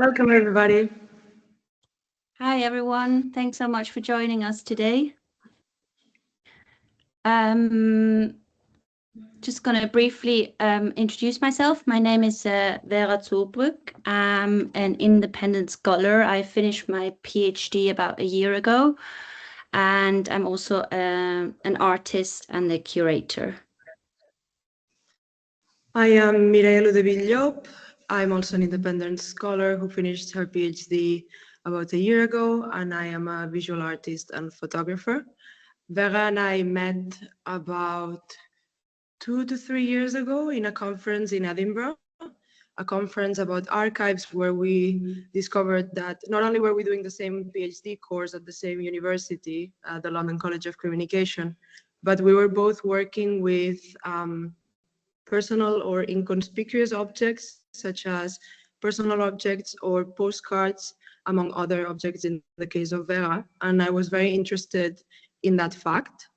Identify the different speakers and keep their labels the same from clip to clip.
Speaker 1: Welcome, everybody.
Speaker 2: Hi, everyone. Thanks so much for joining us today. Just going to briefly introduce myself. My name is Vera Zurbrück. I'm an independent scholar. I finished my PhD about a year ago, and I'm also an artist and a curator.
Speaker 1: I am Mireia Ludovic. I'm also an independent scholar who finished her PhD about a year ago, and I am a visual artist and photographer. Vera and I met about 2 to 3 years ago in a conference in Edinburgh, a conference about archives where we discovered that not only were we doing the same PhD course at the same university, the London College of Communication, but we were both working with personal or inconspicuous objects, such as personal objects or postcards, among other objects in the case of Vera. And I was very interested in that fact.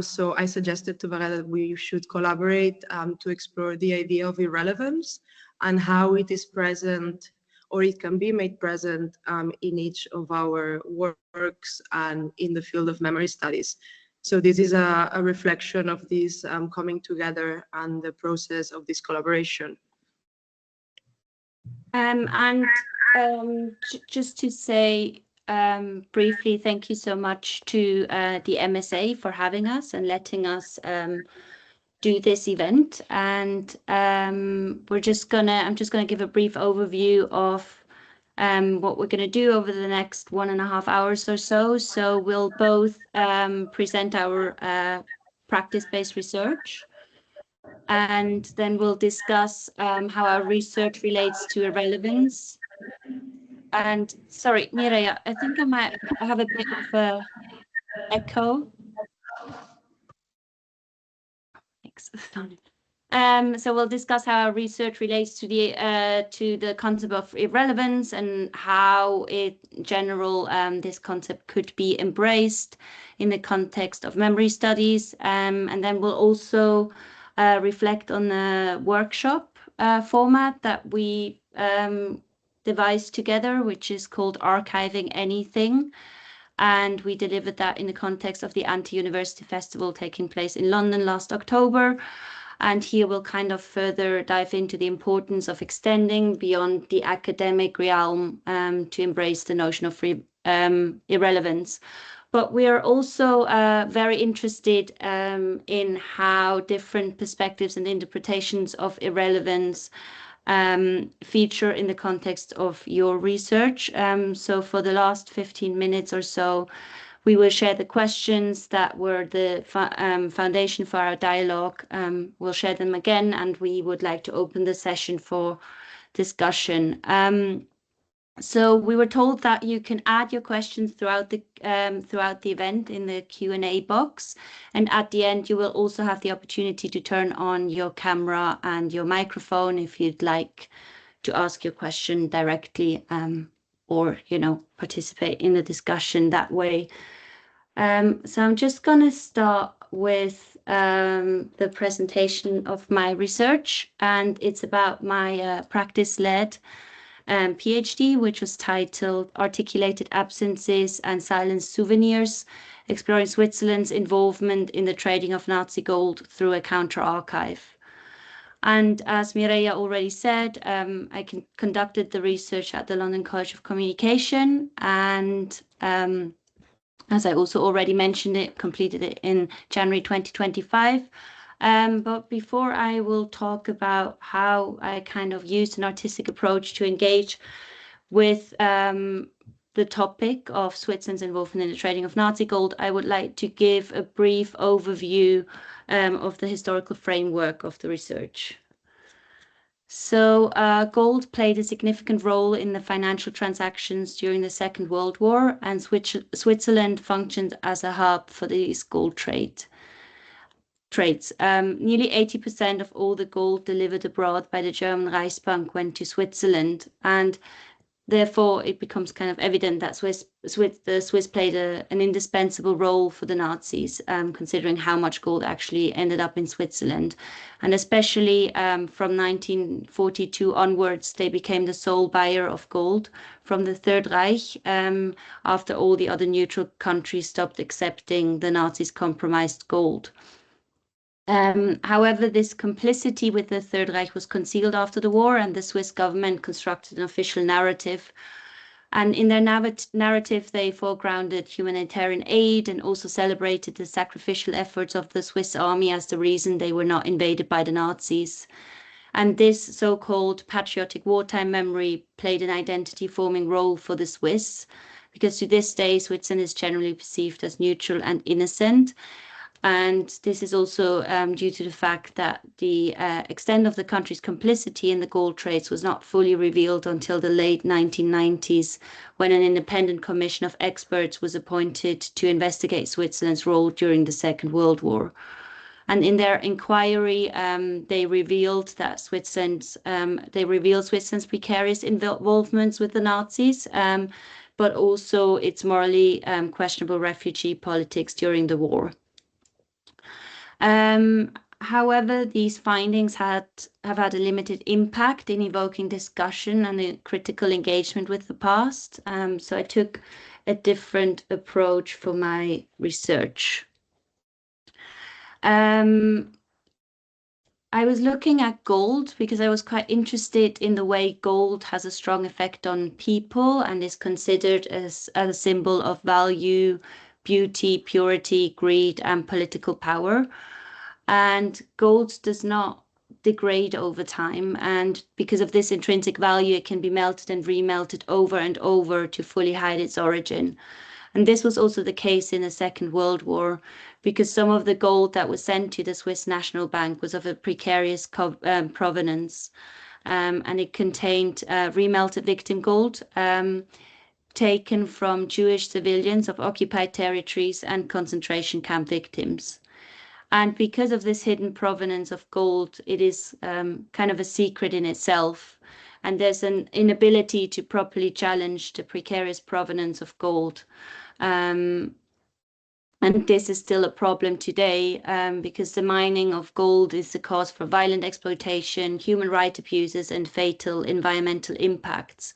Speaker 1: So I suggested to Vera that we should collaborate to explore the idea of irrelevance and how it is present or it can be made present in each of our works and in the field of memory studies. So this is a reflection of this coming together and the process of this collaboration.
Speaker 2: Just to say briefly, thank you so much to the MSA for having us and letting us do this event. And I'm just gonna give a brief overview of what we're going to do over the next 1.5 hours or so. So we'll both present our practice-based research, and then we'll discuss how our research relates to irrelevance. And sorry, Mireia, I think I have a bit of a echo. So we'll discuss how our research relates to the concept of irrelevance and how, in general, this concept could be embraced in the context of memory studies. And then we'll also reflect on the workshop format that we devised together, which is called Archiving Anything. And we delivered that in the context of the Anti-University Festival taking place in London last October. And here we'll kind of further dive into the importance of extending beyond the academic realm to embrace the notion of irrelevance. But we are also very interested in how different perspectives and interpretations of irrelevance feature in the context of your research. So for the last 15 minutes or so, we will share the questions that were the foundation for our dialogue. We'll share them again, and we would like to open the session for discussion. So we were told that you can add your questions throughout the event in the Q&A box, and at the end you will also have the opportunity to turn on your camera and your microphone if you'd like to ask your question directly, or participate in the discussion that way. So I'm just going to start with the presentation of my research, and it's about my practice-led PhD, which was titled Articulated Absences and Silenced Souvenirs, Exploring Switzerland's Involvement in the Trading of Nazi Gold Through a Counter-Archive. And as Mireia already said, I conducted the research at the London College of Communication, and as I also already mentioned, it completed it in January 2025. But before I will talk about how I kind of used an artistic approach to engage with the topic of Switzerland's involvement in the trading of Nazi gold, I would like to give a brief overview of the historical framework of the research. So gold played a significant role in the financial transactions during the Second World War, and Switzerland functioned as a hub for these gold trades. Nearly 80% of all the gold delivered abroad by the German Reichsbank went to Switzerland, and therefore, it becomes kind of evident that the Swiss played an indispensable role for the Nazis, considering how much gold actually ended up in Switzerland. And especially from 1942 onwards, they became the sole buyer of gold from the Third Reich, after all the other neutral countries stopped accepting the Nazis' compromised gold. However, this complicity with the Third Reich was concealed after the war, and the Swiss government constructed an official narrative. And in their narrative, they foregrounded humanitarian aid and also celebrated the sacrificial efforts of the Swiss army as the reason they were not invaded by the Nazis. And this so-called patriotic wartime memory played an identity-forming role for the Swiss, because to this day, Switzerland is generally perceived as neutral and innocent. And this is also due to the fact that the extent of the country's complicity in the gold trades was not fully revealed until the late 1990s, when an independent commission of experts was appointed to investigate Switzerland's role during the Second World War. And in their inquiry, they revealed Switzerland's precarious involvements with the Nazis, but also its morally questionable refugee politics during the war. However, these findings have had a limited impact in evoking discussion and a critical engagement with the past. So I took a different approach for my research. I was looking at gold because I was quite interested in the way gold has a strong effect on people and is considered as a symbol of value, beauty, purity, greed, and political power. And gold does not degrade over time. And because of this intrinsic value, it can be melted and remelted over and over to fully hide its origin. And this was also the case in the Second World War, because some of the gold that was sent to the Swiss National Bank was of a precarious provenance. And it contained remelted victim gold taken from Jewish civilians of occupied territories and concentration camp victims. And because of this hidden provenance of gold, it is kind of a secret in itself. And there's an inability to properly challenge the precarious provenance of gold. And this is still a problem today because the mining of gold is the cause for violent exploitation, human rights abuses, and fatal environmental impacts.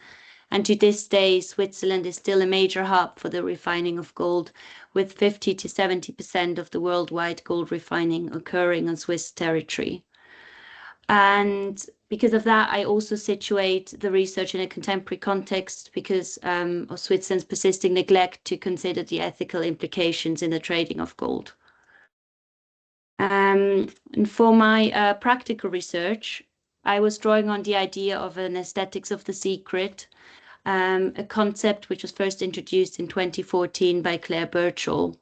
Speaker 2: And to this day, Switzerland is still a major hub for the refining of gold, with 50 to 70% of the worldwide gold refining occurring on Swiss territory. And because of that, I also situate the research in a contemporary context because of Switzerland's persisting neglect to consider the ethical implications in the trading of gold. And for my practical research, I was drawing on the idea of an aesthetics of the secret, a concept which was first introduced in 2014 by Claire Birchall.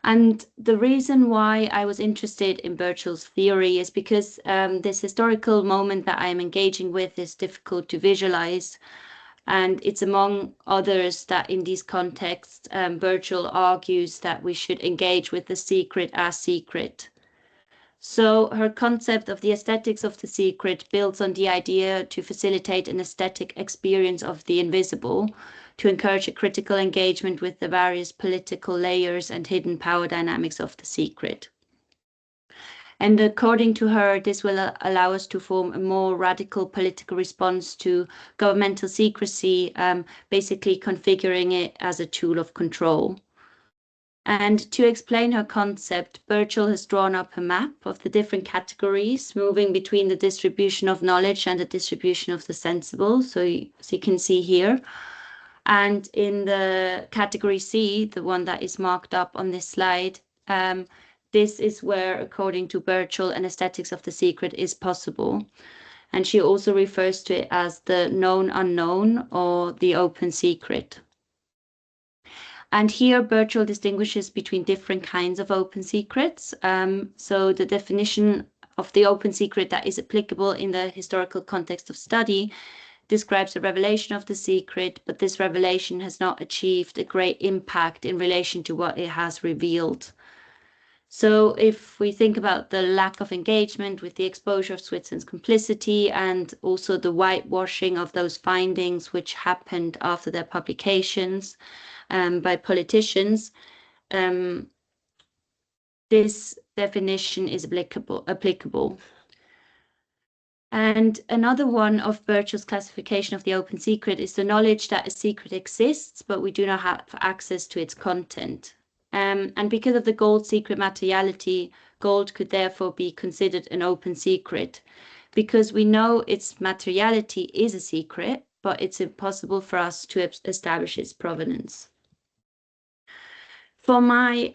Speaker 2: And the reason why I was interested in Birchall's theory is because this historical moment that I'm engaging with is difficult to visualize. And it's among others that in these contexts, Birchall argues that we should engage with the secret as secret. So her concept of the aesthetics of the secret builds on the idea to facilitate an aesthetic experience of the invisible, to encourage a critical engagement with the various political layers and hidden power dynamics of the secret. And according to her, this will allow us to form a more radical political response to governmental secrecy, basically configuring it as a tool of control. And to explain her concept, Birchall has drawn up a map of the different categories, moving between the distribution of knowledge and the distribution of the sensible. So you can see here. And in the category C, the one that is marked up on this slide, this is where, according to Birchall, an aesthetics of the secret is possible. And she also refers to it as the known unknown or the open secret. And here Birchall distinguishes between different kinds of open secrets. So the definition of the open secret that is applicable in the historical context of study describes a revelation of the secret, but this revelation has not achieved a great impact in relation to what it has revealed. So if we think about the lack of engagement with the exposure of Switzerland's complicity and also the whitewashing of those findings which happened after their publications by politicians, this definition is applicable. And another one of Birchel's classification of the open secret is the knowledge that a secret exists, but we do not have access to its content. And because of the gold secret materiality, gold could therefore be considered an open secret, because we know its materiality is a secret, but it's impossible for us to establish its provenance. For my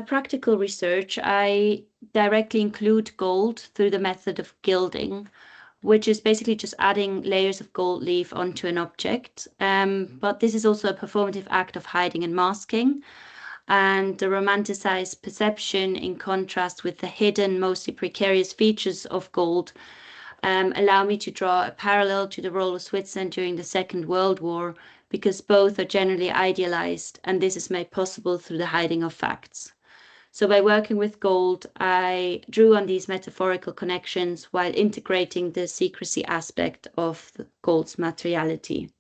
Speaker 2: practical research, I directly include gold through the method of gilding, which is basically just adding layers of gold leaf onto an object. But this is also a performative act of hiding and masking. And the romanticized perception, in contrast with the hidden, mostly precarious features of gold, allow me to draw a parallel to the role of Switzerland during the Second World War, because both are generally idealized, and this is made possible through the hiding of facts. So by working with gold, I drew on these metaphorical connections while integrating the secrecy aspect of the gold's materiality.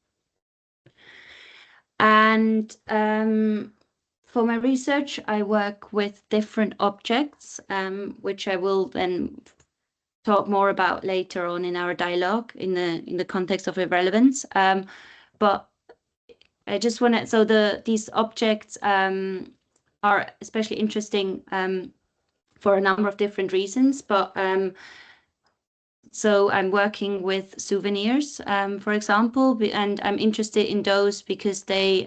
Speaker 2: And for my research, I work with different objects, which I will then talk more about later on in our dialogue in the context of irrelevance. But I just want to, so these objects are especially interesting for a number of different reasons, but so I'm working with souvenirs, for example, and I'm interested in those because they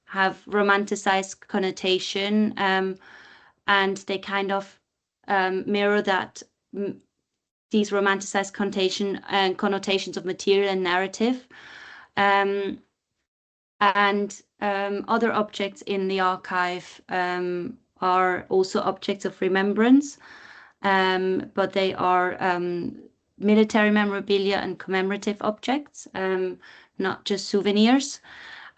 Speaker 2: have romanticized connotation, and they kind of mirror that these romanticized connotations of material and narrative. And other objects in the archive are also objects of remembrance, but they are military memorabilia and commemorative objects, not just souvenirs.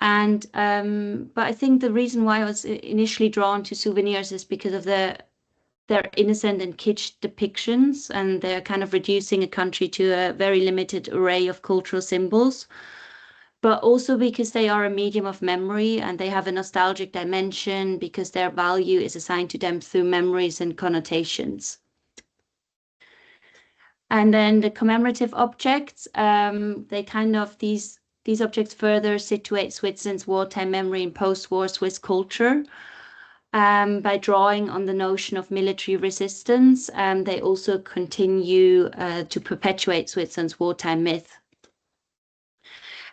Speaker 2: And but I think the reason why I was initially drawn to souvenirs is because of their innocent and kitsch depictions, and they're kind of reducing a country to a very limited array of cultural symbols, but also because they are a medium of memory and they have a nostalgic dimension because their value is assigned to them through memories and connotations. And then the commemorative objects, they kind of, these objects further situate Switzerland's wartime memory in post-war Swiss culture. By drawing on the notion of military resistance, they also continue to perpetuate Switzerland's wartime myth.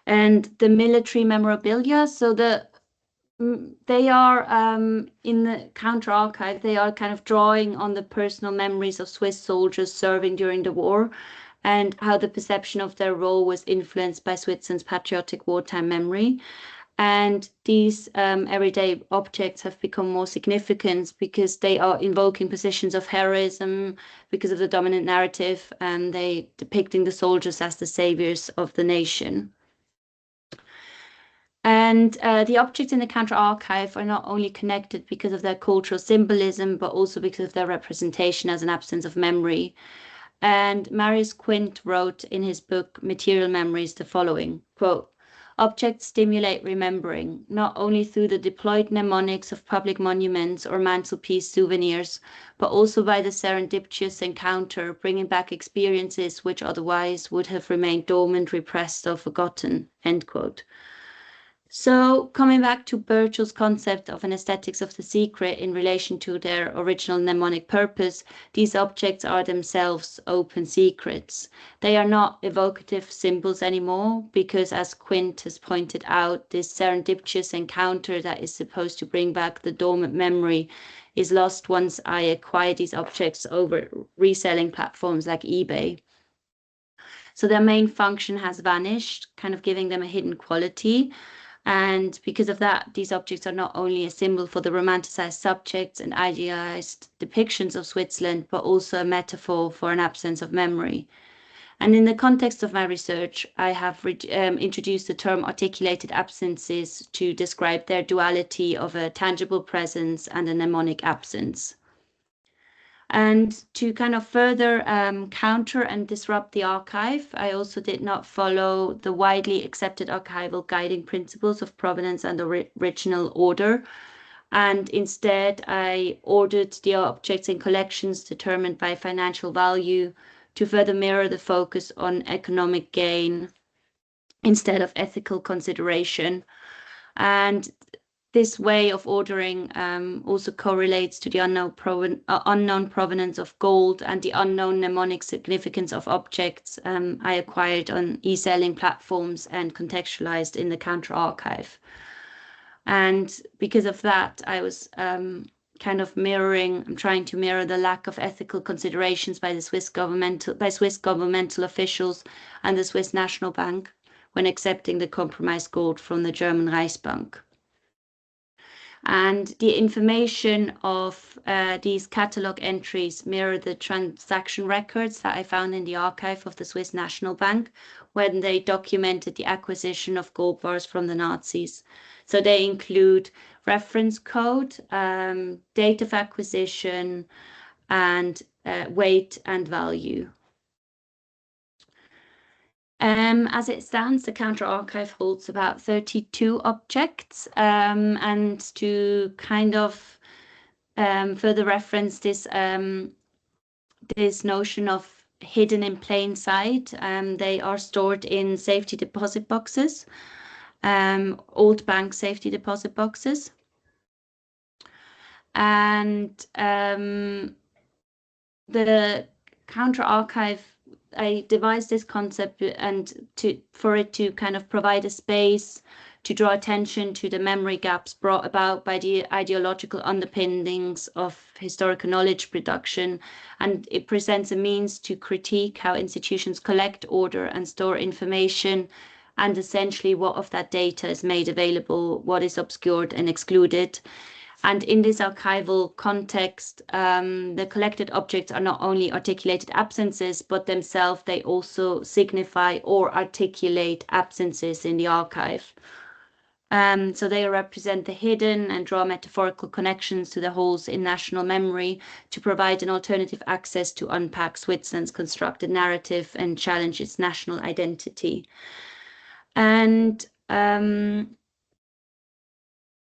Speaker 2: And the military memorabilia, so they are in the counter archive, they are kind of drawing on the personal memories of Swiss soldiers serving during the war and how the perception of their role was influenced by Switzerland's patriotic wartime memory. And these everyday objects have become more significant because they are invoking positions of heroism because of the dominant narrative, and they depicting the soldiers as the saviors of the nation. And the objects in the counter archive are not only connected because of their cultural symbolism, but also because of their representation as an absence of memory. And Marius Quint wrote in his book Material Memories the following, quote, "Objects stimulate remembering, not only through the deployed mnemonics of public monuments or mantelpiece souvenirs, but also by the serendipitous encounter, bringing back experiences which otherwise would have remained dormant, repressed, or forgotten," end quote. So coming back to Birchel's concept of an aesthetics of the secret in relation to their original mnemonic purpose, these objects are themselves open secrets. They are not evocative symbols anymore because, as Quint has pointed out, this serendipitous encounter that is supposed to bring back the dormant memory is lost once I acquire these objects over reselling platforms like eBay. So their main function has vanished, kind of giving them a hidden quality. And because of that, these objects are not only a symbol for the romanticized subjects and idealized depictions of Switzerland, but also a metaphor for an absence of memory. And in the context of my research, I have introduced the term articulated absences to describe their duality of a tangible presence and a mnemonic absence. And to kind of further counter and disrupt the archive, I also did not follow the widely accepted archival guiding principles of provenance and original order. And instead, I ordered the objects in collections determined by financial value to further mirror the focus on economic gain instead of ethical consideration. And this way of ordering also correlates to the unknown provenance of gold and the unknown mnemonic significance of objects I acquired on e-selling platforms and contextualized in the counter archive. And because of that, I was kind of trying to mirror the lack of ethical considerations by Swiss governmental officials and the Swiss National Bank when accepting the compromised gold from the German Reichsbank. And the information of these catalog entries mirror the transaction records that I found in the archive of the Swiss National Bank when they documented the acquisition of gold bars from the Nazis. So they include reference code, date of acquisition, and weight and value. As it stands, the counter archive holds about 32 objects, and to kind of further reference this this notion of hidden in plain sight, they are stored in safety deposit boxes, old bank safety deposit boxes, and the counter archive, I devised this concept and for it to kind of provide a space to draw attention to the memory gaps brought about by the ideological underpinnings of historical knowledge production. And it presents a means to critique how institutions collect, order, and store information, and essentially what of that data is made available, what is obscured and excluded. And in this archival context, the collected objects are not only articulated absences, but themselves they also signify or articulate absences in the archive. So they represent the hidden and draw metaphorical connections to the holes in national memory to provide an alternative access to unpack Switzerland's constructed narrative and challenge its national identity. And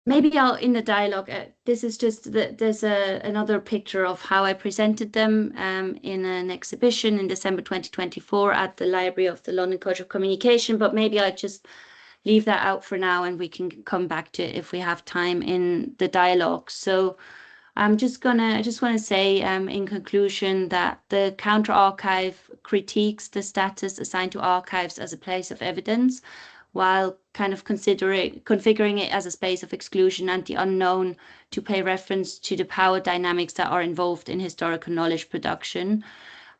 Speaker 2: maybe I'll, in the dialogue, this is just, there's another picture of how I presented them in an exhibition in December 2024 at the Library of the London College of Communication, but maybe I'll just leave that out for now and we can come back to it if we have time in the dialogue. So I just want to say in conclusion that the counter archive critiques the status assigned to archives as a place of evidence, while kind of configuring it as a space of exclusion and the unknown to pay reference to the power dynamics that are involved in historical knowledge production.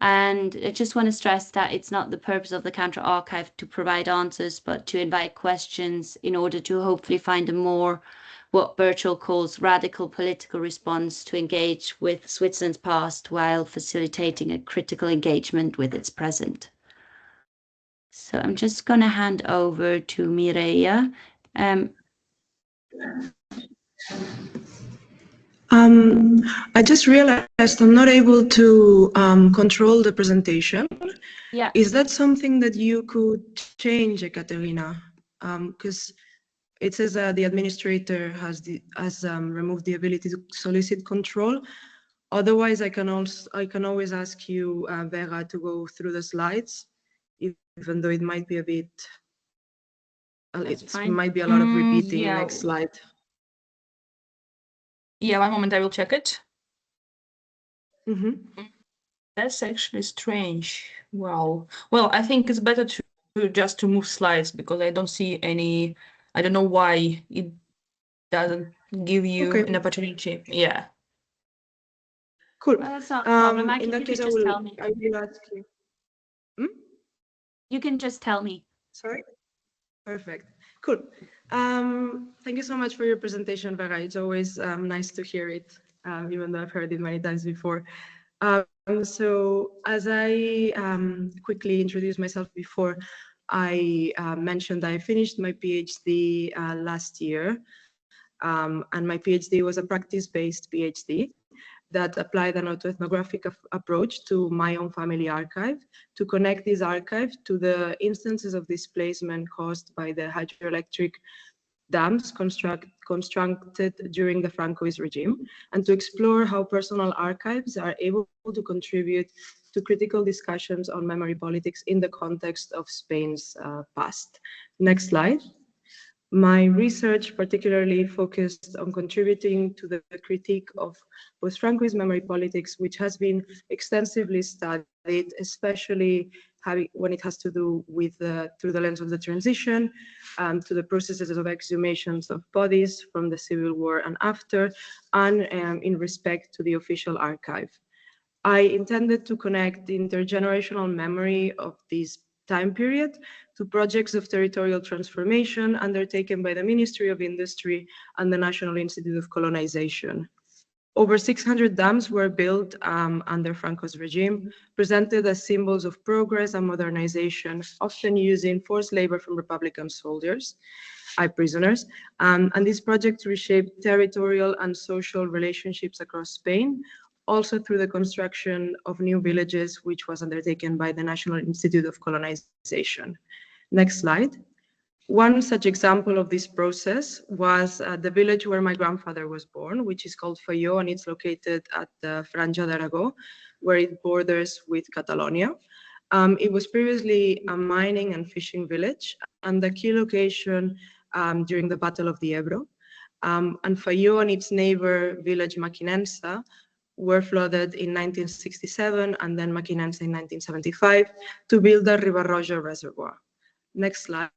Speaker 2: And I just want to stress that it's not the purpose of the counter archive to provide answers, but to invite questions in order to hopefully find a more, what Birchall calls, radical political response to engage with Switzerland's past while facilitating a critical engagement with its present. So I'm just going to hand over to Mireia.
Speaker 1: I just realized I'm not able to control the presentation.
Speaker 2: Yeah.
Speaker 1: Is that something that you could change, Ekaterina? Because it says the administrator has removed the ability to solicit control. Otherwise, I can always ask you, Vera, to go through the slides, even though it might be a bit. It might be a lot of repeating.
Speaker 3: Yeah.
Speaker 1: Next slide.
Speaker 3: Yeah, one moment, I will check it.
Speaker 1: Mm-hmm.
Speaker 3: That's actually strange. Wow. Well, I think it's better to just to move slides because I don't see any. I don't know why it doesn't give you an opportunity. Yeah.
Speaker 1: Cool.
Speaker 2: Well, that's not a problem.
Speaker 1: In that case, I will ask you.
Speaker 2: You can just tell me.
Speaker 1: Sorry? Perfect. Cool. Thank you so much for your presentation, Vera. It's always nice to hear it, even though I've heard it many times before. So as I quickly introduced myself before, I mentioned I finished my PhD last year, and my PhD was a practice-based PhD that applied an autoethnographic approach to my own family archive to connect this archive to the instances of displacement caused by the hydroelectric dams constructed during the Francoist regime, and to explore how personal archives are able to contribute to critical discussions on memory politics in the context of Spain's past. Next slide. My research particularly focused on contributing to the critique of post-Francoist memory politics, which has been extensively studied, especially when it has to do with through the lens of the transition, to the processes of exhumations of bodies from the Civil War and after, and in respect to the official archive. I intended to connect the intergenerational memory of this time period to projects of territorial transformation undertaken by the Ministry of Industry and the National Institute of Colonization. Over 600 dams were built under Franco's regime, presented as symbols of progress and modernization, often using forced labor from Republican soldiers, prisoners, and these projects reshaped territorial and social relationships across Spain, also through the construction of new villages, which was undertaken by the National Institute of Colonization. Next slide. One such example of this process was the village where my grandfather was born, which is called Faió, and it's located at the Franja d'Aragó, where it borders with Catalonia. It was previously a mining and fishing village, and the key location during the Battle of the Ebro. And Faió and its neighbor village Maquinensa were flooded in 1967 and then Maquinensa in 1975 to build the Ribarroja reservoir. Next slide.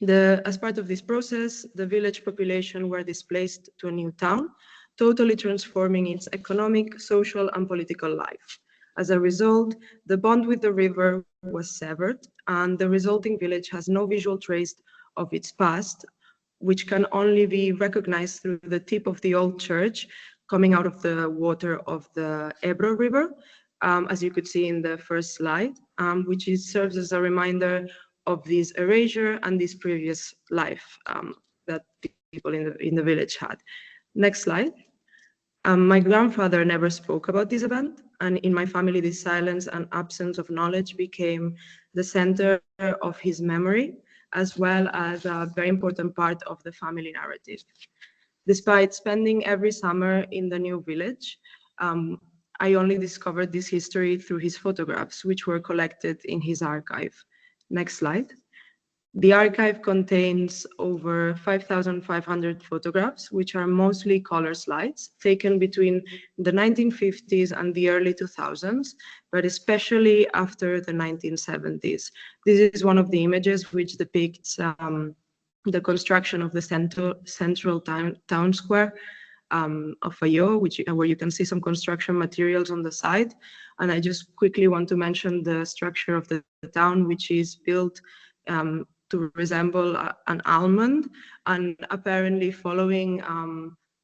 Speaker 1: As part of this process, the village population were displaced to a new town, totally transforming its economic, social, and political life. As a result, the bond with the river was severed, and the resulting village has no visual trace of its past, which can only be recognized through the tip of the old church coming out of the water of the Ebro River, as you could see in the first slide, which serves as a reminder of this erasure and this previous life that people in the village had. Next slide. My grandfather never spoke about this event, and in my family, this silence and absence of knowledge became the center of his memory, as well as a very important part of the family narrative. Despite spending every summer in the new village, I only discovered this history through his photographs, which were collected in his archive. Next slide. The archive contains over 5,500 photographs, which are mostly color slides taken between the 1950s and the early 2000s, but especially after the 1970s. This is one of the images which depicts the construction of the central town square of Faió, where you can see some construction materials on the side. And I just quickly want to mention the structure of the town, which is built to resemble an almond, and apparently following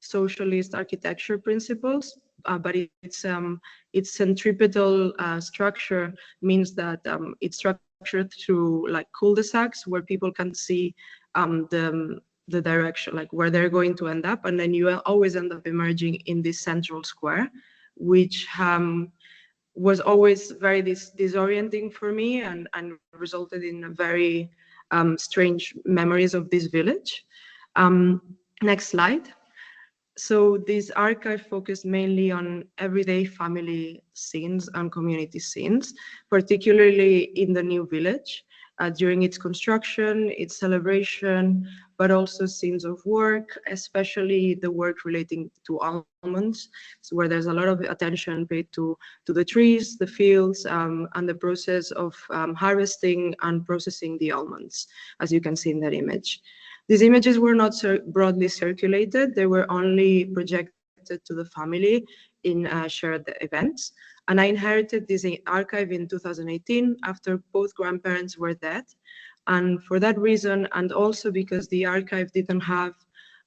Speaker 1: socialist architecture principles. But its centripetal structure means that it's structured through like cul-de-sacs where people can see the direction, like where they're going to end up, and then you always end up emerging in this central square, which was always very disorienting for me and resulted in a very strange memories of this village. Next slide. So this archive focused mainly on everyday family scenes and community scenes, particularly in the new village, during its construction, its celebration, but also scenes of work, especially the work relating to almonds, so where there's a lot of attention paid to the trees, the fields, and the process of harvesting and processing the almonds, as you can see in that image. These images were not broadly circulated. They were only projected to the family in shared events. And I inherited this archive in 2018 after both grandparents were dead. And for that reason, and also because the archive didn't have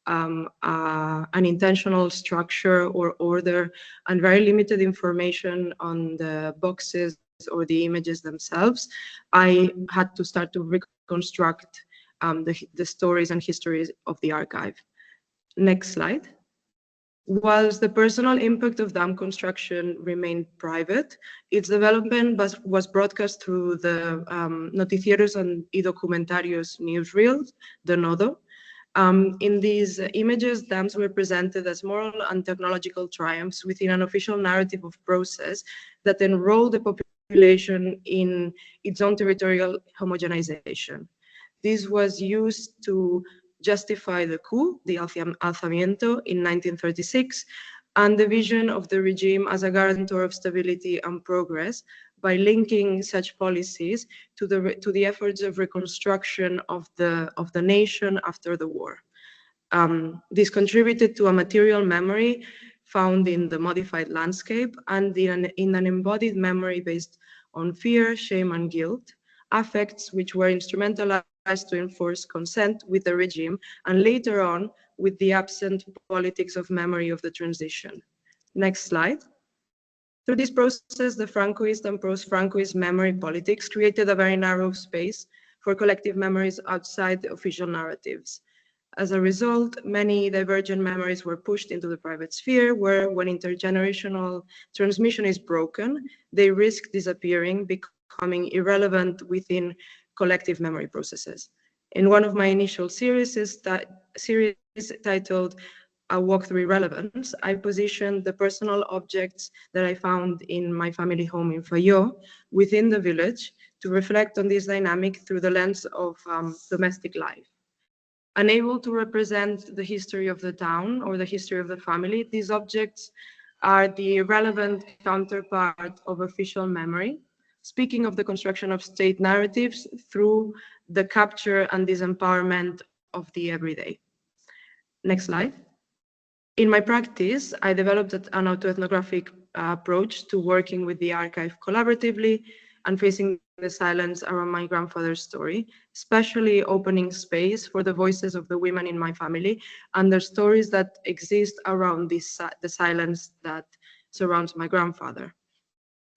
Speaker 1: an intentional structure or order and very limited information on the boxes or the images themselves, I had to start to reconstruct the stories and histories of the archive. Next slide. Whilst the personal impact of dam construction remained private, its development was broadcast through the noticieros y documentarios newsreels, the Nodo. In these images, dams were presented as moral and technological triumphs within an official narrative of process that enrolled the population in its own territorial homogenization. This was used to justify the coup, the alzamiento in 1936, and the vision of the regime as a guarantor of stability and progress by linking such policies to the efforts of reconstruction of the nation after the war. This contributed to a material memory found in the modified landscape and in an embodied memory based on fear, shame, and guilt, affects which were instrumentalized to enforce consent with the regime, and later on with the absent politics of memory of the transition. Next slide. Through this process, the Francoist and post-Francoist memory politics created a very narrow space for collective memories outside the official narratives. As a result, many divergent memories were pushed into the private sphere, where when intergenerational transmission is broken, they risk disappearing, becoming irrelevant within collective memory processes. In one of my initial series titled A Walk Through Irrelevance, I positioned the personal objects that I found in my family home in Fayó within the village to reflect on this dynamic through the lens of domestic life. Unable to represent the history of the town or the history of the family, these objects are the relevant counterpart of official memory, speaking of the construction of state narratives through the capture and disempowerment of the everyday. Next slide. In my practice, I developed an autoethnographic approach to working with the archive collaboratively and facing the silence around my grandfather's story, especially opening space for the voices of the women in my family and the stories that exist around the silence that surrounds my grandfather.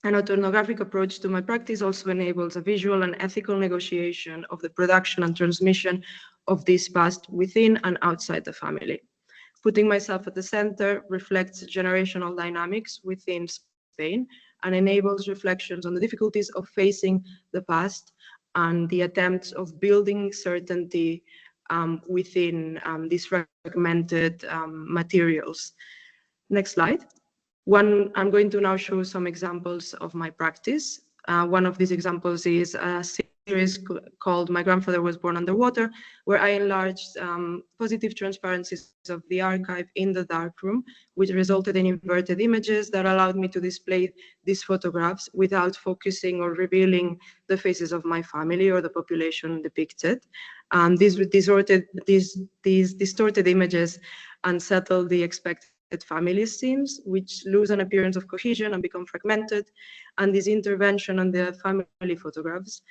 Speaker 1: An autoethnographic approach to my practice also enables a visual and ethical negotiation of the production and transmission of this past within and outside the family. Putting myself at the center reflects generational dynamics within Spain and enables reflections on the difficulties of facing the past and the attempts of building certainty within these fragmented materials. Next slide. I'm going to now show some examples of my practice. One of these examples is a series called My Grandfather Was Born Underwater, where I enlarged positive transparencies of the archive in the darkroom, which resulted in inverted images that allowed me to display these photographs without focusing or revealing the faces of my family or the population depicted. These distorted images unsettle the expected family scenes, which lose an appearance of cohesion and become fragmented. And this intervention on the family photographs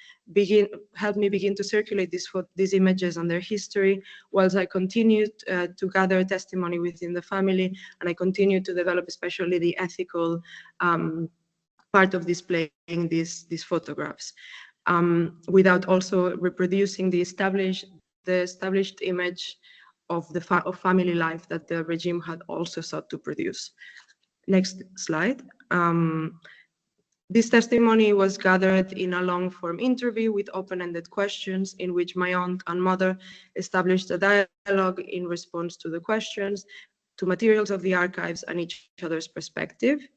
Speaker 1: helped me begin to circulate these images and their history, whilst I continued to gather testimony within the family, and I continued to develop especially the ethical part of displaying these photographs, without also reproducing the established image of family life that the regime had also sought to produce. Next slide. This testimony was gathered in a long-form interview with open-ended questions in which my aunt and mother established a dialogue in response to the questions, to materials of the archives and each other's perspective.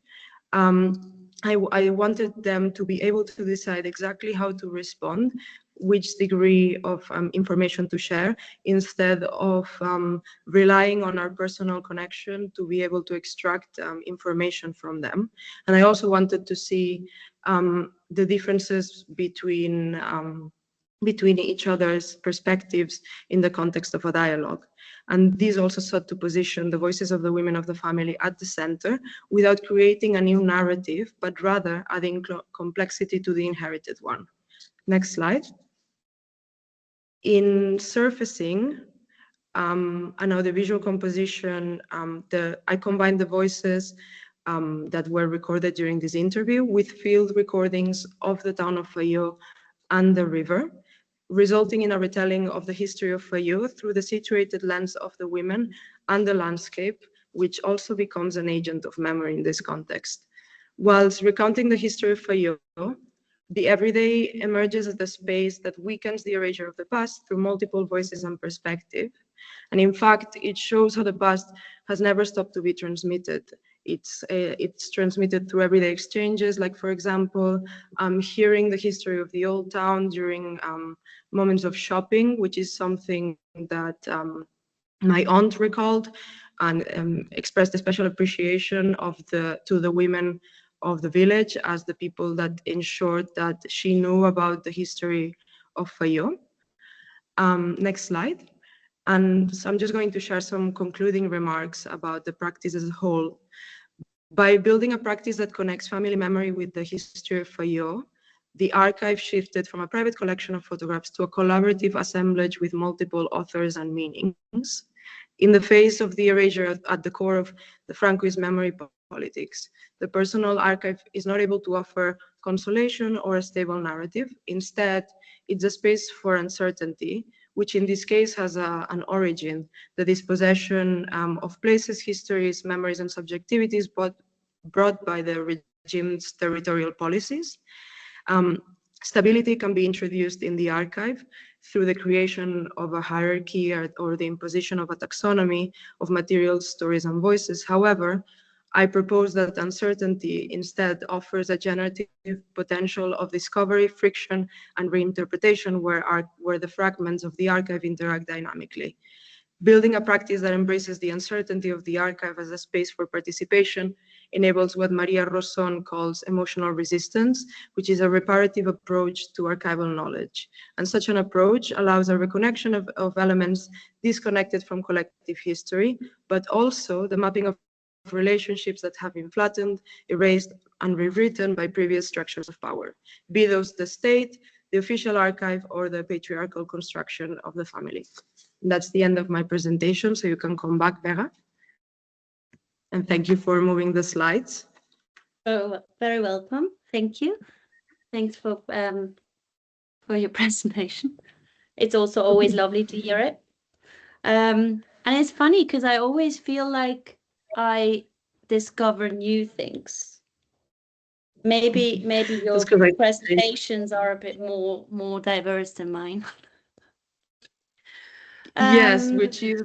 Speaker 1: I wanted them to be able to decide exactly how to respond, which degree of information to share, instead of relying on our personal connection to be able to extract information from them. And I also wanted to see the differences between each other's perspectives in the context of a dialogue. And these also sought to position the voices of the women of the family at the center without creating a new narrative, but rather adding complexity to the inherited one. Next slide. In surfacing and audiovisual composition, I combined the voices that were recorded during this interview with field recordings of the town of Fayó and the river, resulting in a retelling of the history of Fayó through the situated lens of the women and the landscape, which also becomes an agent of memory in this context. Whilst recounting the history of Fayot, the everyday emerges as the space that weakens the erasure of the past through multiple voices and perspective. And in fact, it shows how the past has never stopped to be transmitted. It's transmitted through everyday exchanges, like, for example, hearing the history of the old town during moments of shopping, which is something that my aunt recalled and expressed a special appreciation to the women of the village as the people that ensured that she knew about the history of Fayot. Next slide. And so I'm just going to share some concluding remarks about the practice as a whole. By building a practice that connects family memory with the history of Fayot, the archive shifted from a private collection of photographs to a collaborative assemblage with multiple authors and meanings. In the face of the erasure at the core of the Francoist memory politics, the personal archive is not able to offer consolation or a stable narrative. Instead, it's a space for uncertainty, which in this case has an origin, the dispossession of places, histories, memories, and subjectivities brought by the regime's territorial policies. Stability can be introduced in the archive through the creation of a hierarchy or the imposition of a taxonomy of materials, stories, and voices. However, I propose that uncertainty instead offers a generative potential of discovery, friction, and reinterpretation where the fragments of the archive interact dynamically. Building a practice that embraces the uncertainty of the archive as a space for participation enables what Maria Rosson calls emotional resistance, which is a reparative approach to archival knowledge. And such an approach allows a reconnection of elements disconnected from collective history, but also the mapping of relationships that have been flattened, erased, and rewritten by previous structures of power, be those the state, the official archive, or the patriarchal construction of the family. That's the end of my presentation, so you can come back, Vera. And thank you for moving the slides.
Speaker 2: Oh, very welcome. Thank you. Thanks for your presentation. It's also always lovely to hear it. And it's funny because I always feel like I discover new things. Maybe your presentations are a bit more diverse than mine.
Speaker 1: Yes, which is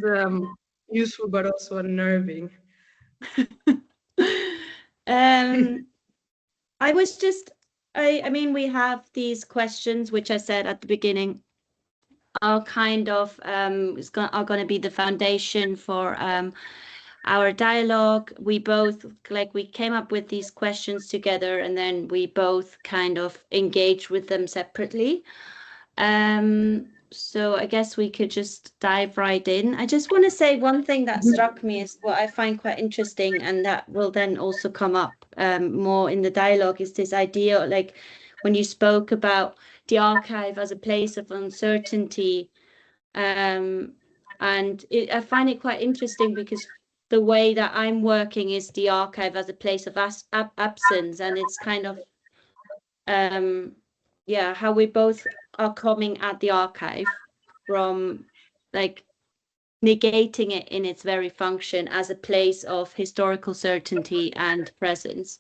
Speaker 1: useful but also unnerving.
Speaker 2: I mean, we have these questions, which I said at the beginning, are kind of are going to be the foundation for our dialogue. We both we came up with these questions together, and then we both kind of engage with them separately. So I guess we could just dive right in. I just want to say one thing that struck me is what I find quite interesting, and that will then also come up more in the dialogue, is this idea, like when you spoke about the archive as a place of uncertainty. And I find it quite interesting because the way that I'm working is the archive as a place of absence, and it's kind of yeah, how we both are coming at the archive from like negating it in its very function as a place of historical certainty and presence.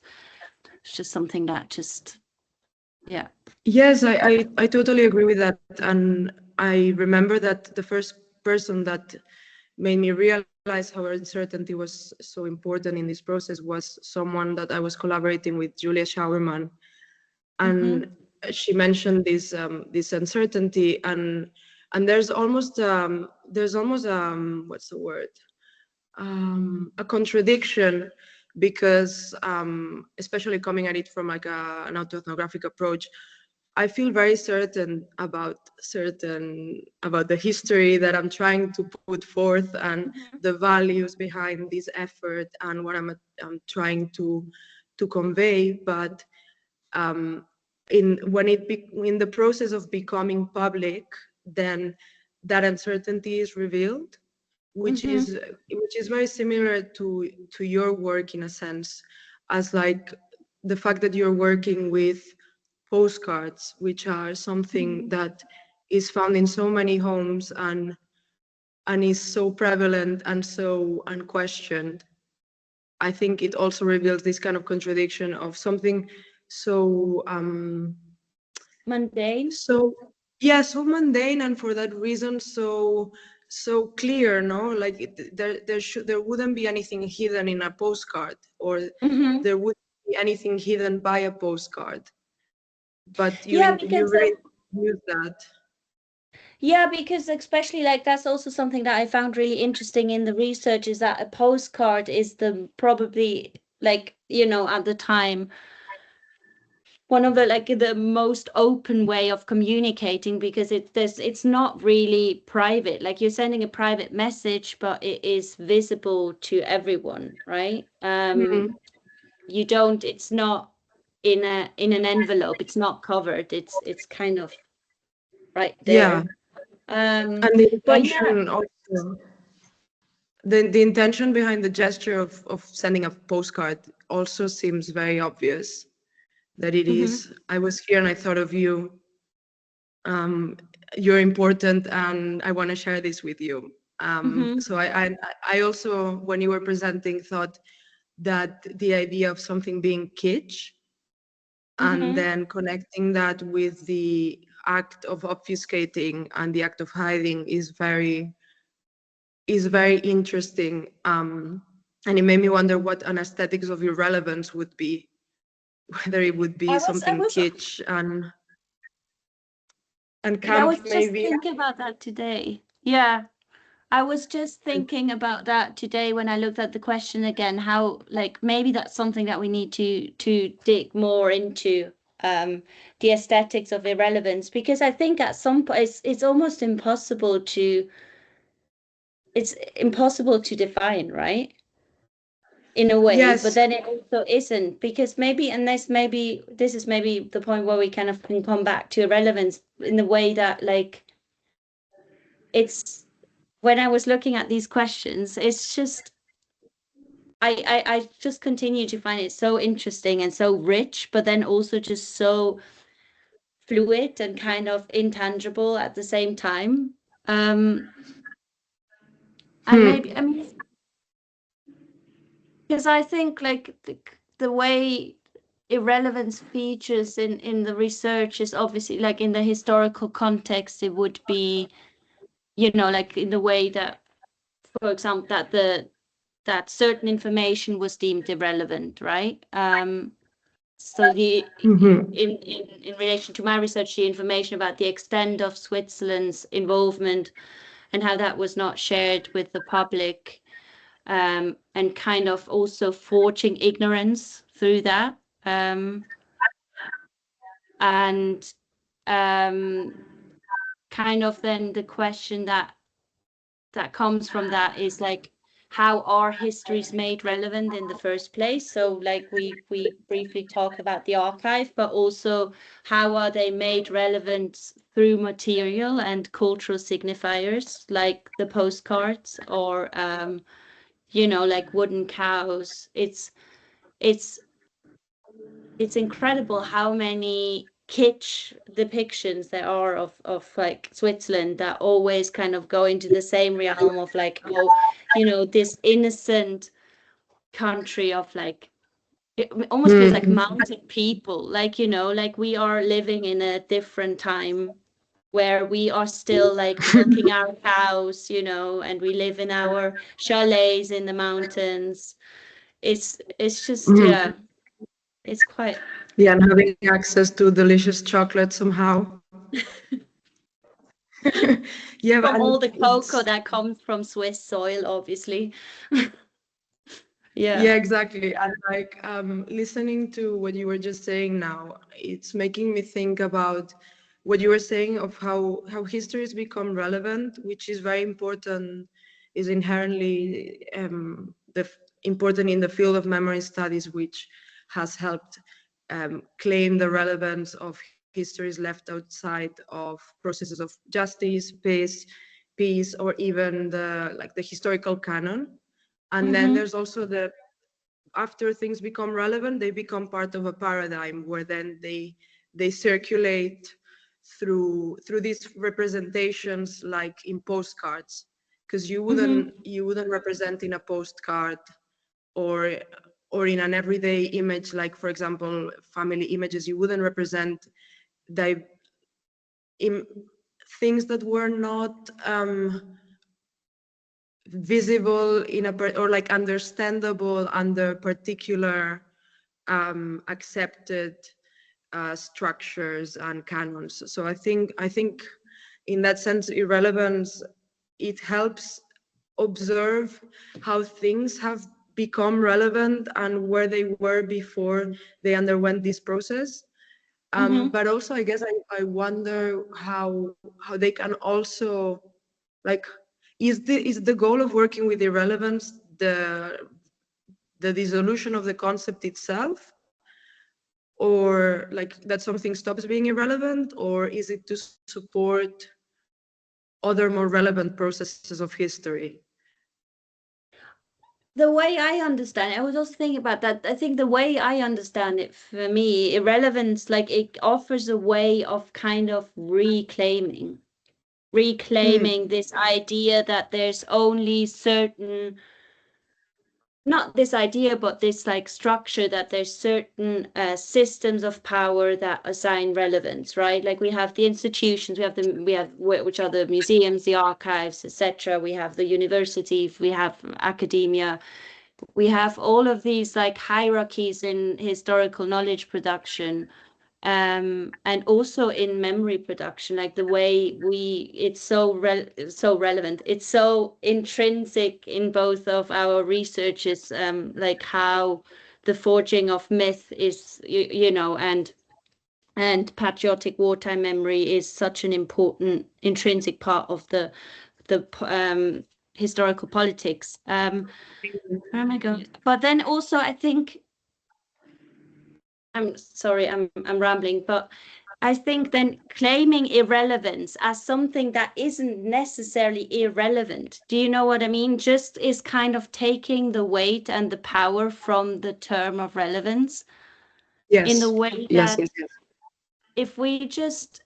Speaker 2: It's just something that just, yeah.
Speaker 1: Yes, I totally agree with that. And I remember that the first person that made me realize how uncertainty was so important in this process was someone that I was collaborating with, Julia Schauerman. And she mentioned this uncertainty, and there's almost what's the word, a contradiction, because especially coming at it from like an autoethnographic approach, I feel very certain about the history that I'm trying to put forth and the values behind this effort and what I'm trying to convey, but in the process of becoming public, then that uncertainty is revealed, which is very similar to your work in a sense, as like the fact that you're working with postcards, which are something that is found in so many homes and is so prevalent and so unquestioned. I think it also reveals this kind of contradiction of something so
Speaker 2: Mundane.
Speaker 1: so so mundane, and for that reason so clear, no? Like there wouldn't be anything hidden in a postcard, or there wouldn't be anything hidden by a postcard, but you really use that.
Speaker 2: Yeah, because especially like that's also something that I found really interesting in the research, is that a postcard is the probably, like, you know, at the time, one of the like the most open way of communicating, because it's not really private. Like, you're sending a private message, but it is visible to everyone, right? You don't, it's not in an envelope, it's not covered, it's kind of right there.
Speaker 1: And the
Speaker 2: But yeah.
Speaker 1: intention also, the intention behind the gesture of sending a postcard also seems very obvious, that it is, I was here and I thought of you, you're important and I want to share this with you. So I also, when you were presenting, thought that the idea of something being kitsch, and then connecting that with the act of obfuscating and the act of hiding is very interesting. And it made me wonder what an aesthetics of irrelevance would be, whether it would be something kitsch and camp,
Speaker 2: I was just
Speaker 1: maybe.
Speaker 2: thinking about that today. Yeah, I was just thinking about that today when I looked at the question again, how, like, maybe that's something that we need to dig more into, the aesthetics of irrelevance, because I think at some point it's almost impossible to define, right? In a way, but then it also isn't, because maybe, unless maybe this is maybe the point where we kind of can come back to irrelevance in the way that, like, it's, when I was looking at these questions, it's just I just continue to find it so interesting and so rich, but then also just so fluid and kind of intangible at the same time. And maybe, I mean, because I think, like, the way irrelevance features in the research is obviously, like, in the historical context, it would be, you know, like in the way that, for example, that certain information was deemed irrelevant, right? So in relation to my research, the information about the extent of Switzerland's involvement and how that was not shared with the public, and kind of also forging ignorance through that, and kind of then the question that comes from that is, like, how are histories made relevant in the first place? So, like, we briefly talked about the archive, but also how are they made relevant through material and cultural signifiers, like the postcards, or you know, like wooden cows. It's incredible how many kitsch depictions there are of like Switzerland that always kind of go into the same realm of, like, oh, you know, this innocent country of, like, it almost feels like mountain people, like, you know, like we are living in a different time where we are still like milking our cows, you know, and we live in our chalets in the mountains. It's just, yeah, it's quite.
Speaker 1: Yeah, and having access to delicious chocolate somehow. Yeah,
Speaker 2: From all the cocoa that comes from Swiss soil, obviously.
Speaker 1: yeah, exactly. And like listening to what you were just saying now, it's making me think about what you were saying of how histories become relevant, which is very important, is inherently important in the field of memory studies, which has helped claim the relevance of histories left outside of processes of justice, peace, or even the historical canon. And then there's also after things become relevant, they become part of a paradigm where then they circulate through these representations, like in postcards, because you wouldn't represent in a postcard or in an everyday image, like for example, family images, you wouldn't represent things that were not visible in or like understandable under particular accepted structures and canons. So I think in that sense, irrelevance, it helps observe how things have become relevant and where they were before they underwent this process. But also, I guess I wonder how they can also, like, is the goal of working with irrelevance the dissolution of the concept itself, or like that something stops being irrelevant, or is it to support other more relevant processes of history?
Speaker 2: The way I understand it, I was also thinking about that. I think the way I understand it, for me, irrelevance, like it offers a way of kind of reclaiming this idea that there's only certain, not this idea, but this like structure that there's certain systems of power that assign relevance, right? Like we have the institutions, we have which are the museums, the archives, etc. We have the universities, we have academia, we have all of these like hierarchies in historical knowledge production, and also in memory production, like the way it's so relevant, it's so intrinsic in both of our researches, like how the forging of myth is, you know, and patriotic wartime memory is such an important intrinsic part of the historical politics. Where am I going? But then also I think, I'm sorry, I'm rambling, but I think then claiming irrelevance as something that isn't necessarily irrelevant, do you know what I mean? Just is kind of taking the weight and the power from the term of relevance.
Speaker 1: Yes.
Speaker 2: In the way
Speaker 1: Yes,
Speaker 2: that
Speaker 1: yes, yes.
Speaker 2: if we just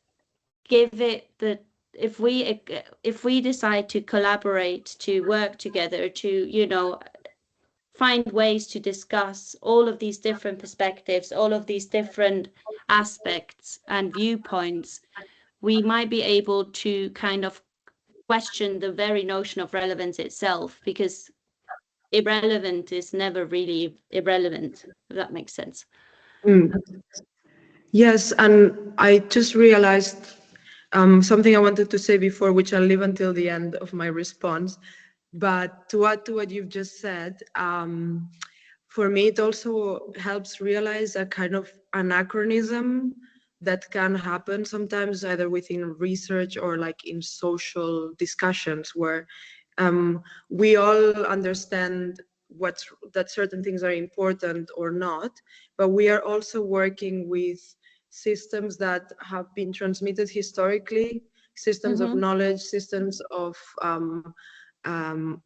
Speaker 2: give it the, if we decide to collaborate, to work together, to, you know, find ways to discuss all of these different perspectives, all of these different aspects and viewpoints, we might be able to kind of question the very notion of relevance itself, because irrelevant is never really irrelevant, if that makes sense.
Speaker 1: Yes, and I just realized something I wanted to say before, which I'll leave until the end of my response. But to add to what you've just said, for me, it also helps realize a kind of anachronism that can happen sometimes, either within research or like in social discussions, where we all understand that certain things are important or not, but we are also working with systems that have been transmitted historically, systems of knowledge, systems of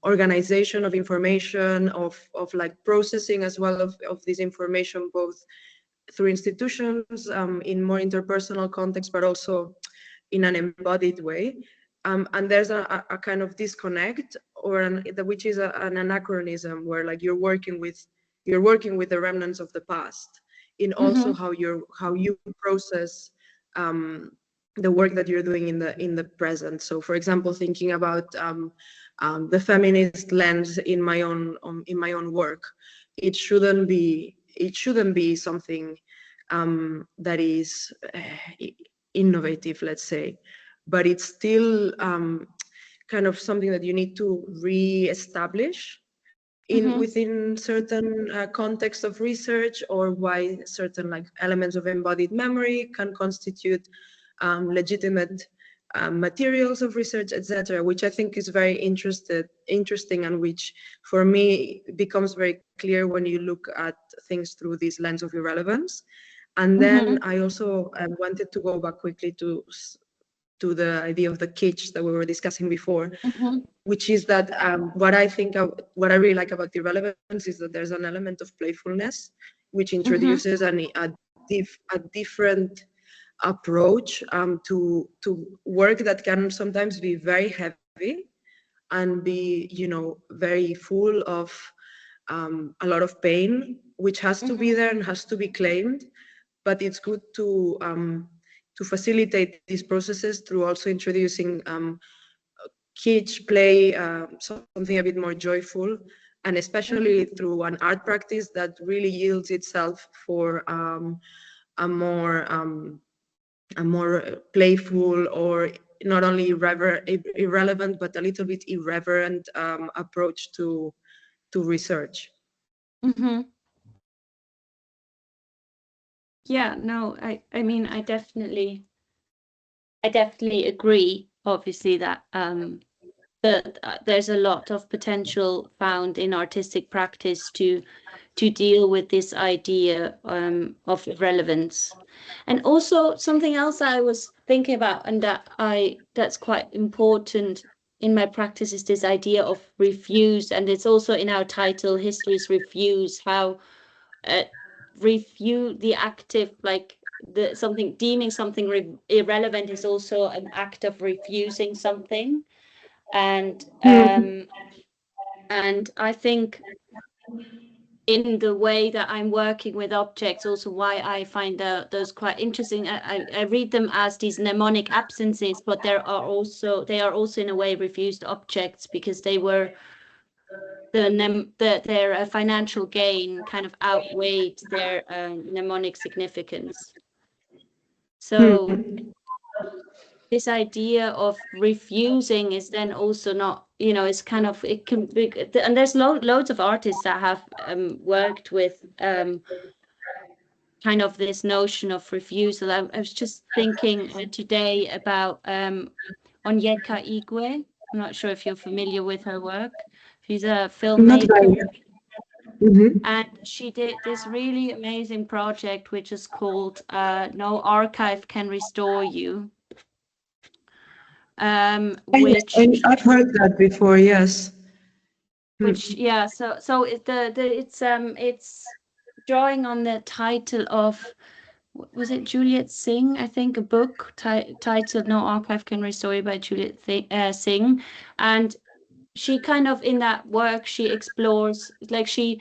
Speaker 1: organization of information, of like processing as well of this information, both through institutions, in more interpersonal context, but also in an embodied way. And there's a kind of disconnect, or which is an anachronism, where like you're working with the remnants of the past in also how you process the work that you're doing in the present. So, for example, thinking about the feminist lens in my own work, it shouldn't be something that is innovative, let's say, but it's still kind of something that you need to re-establish within certain contexts of research, or why certain like elements of embodied memory can constitute legitimate materials of research, etc., which I think is very interesting, and which for me becomes very clear when you look at things through this lens of irrelevance. And then I also wanted to go back quickly to the idea of the kitsch that we were discussing before, which is that what I really like about irrelevance is that there's an element of playfulness, which introduces a different approach to work that can sometimes be very heavy and be, you know, very full of a lot of pain, which has to be there and has to be claimed. But it's good to facilitate these processes through also introducing kitsch play, something a bit more joyful, and especially through an art practice that really yields itself for a more playful, or not only irrelevant, but a little bit irreverent approach to research.
Speaker 2: Yeah, no, I mean, I definitely agree, obviously, that there's a lot of potential found in artistic practice to deal with this idea of relevance. And also something else I was thinking about, and that's quite important in my practice, is this idea of refuse. And it's also in our title, History's Refuse, how the active, like deeming something irrelevant is also an act of refusing something. And I think in the way that I'm working with objects, also why I find those quite interesting. I read them as these mnemonic absences, but they are also in a way refused objects, because they were their financial gain kind of outweighed their mnemonic significance. So this idea of refusing is then also not, it's kind of, it can be, and there's loads of artists that have worked with kind of this notion of refusal. I was just thinking today about Onyeka Igwe. I'm not sure if you're familiar with her work. She's a filmmaker. And she did this really amazing project, which is called No Archive Can Restore You. Which
Speaker 1: I've heard that before, yes.
Speaker 2: Which, yeah, so it's drawing on the title of, was it Juliet Singh? I think a book titled No Archive Can Restore You by Juliet Singh. And she kind of, in that work, she explores, like she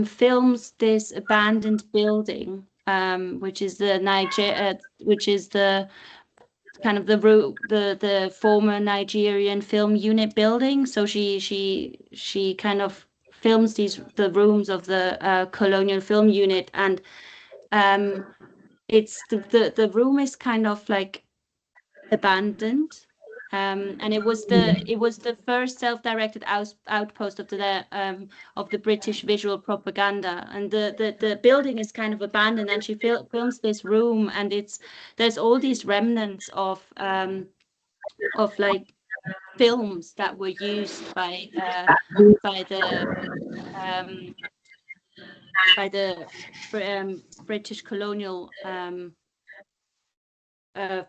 Speaker 2: films this abandoned building, which is the kind of the former Nigerian film unit building. So she kind of films the rooms of the colonial film unit, and it's the room is kind of like abandoned. And it was the first self-directed outpost of the British visual propaganda, and the building is kind of abandoned, and she films this room, and there's all these remnants of like films that were used by the British colonial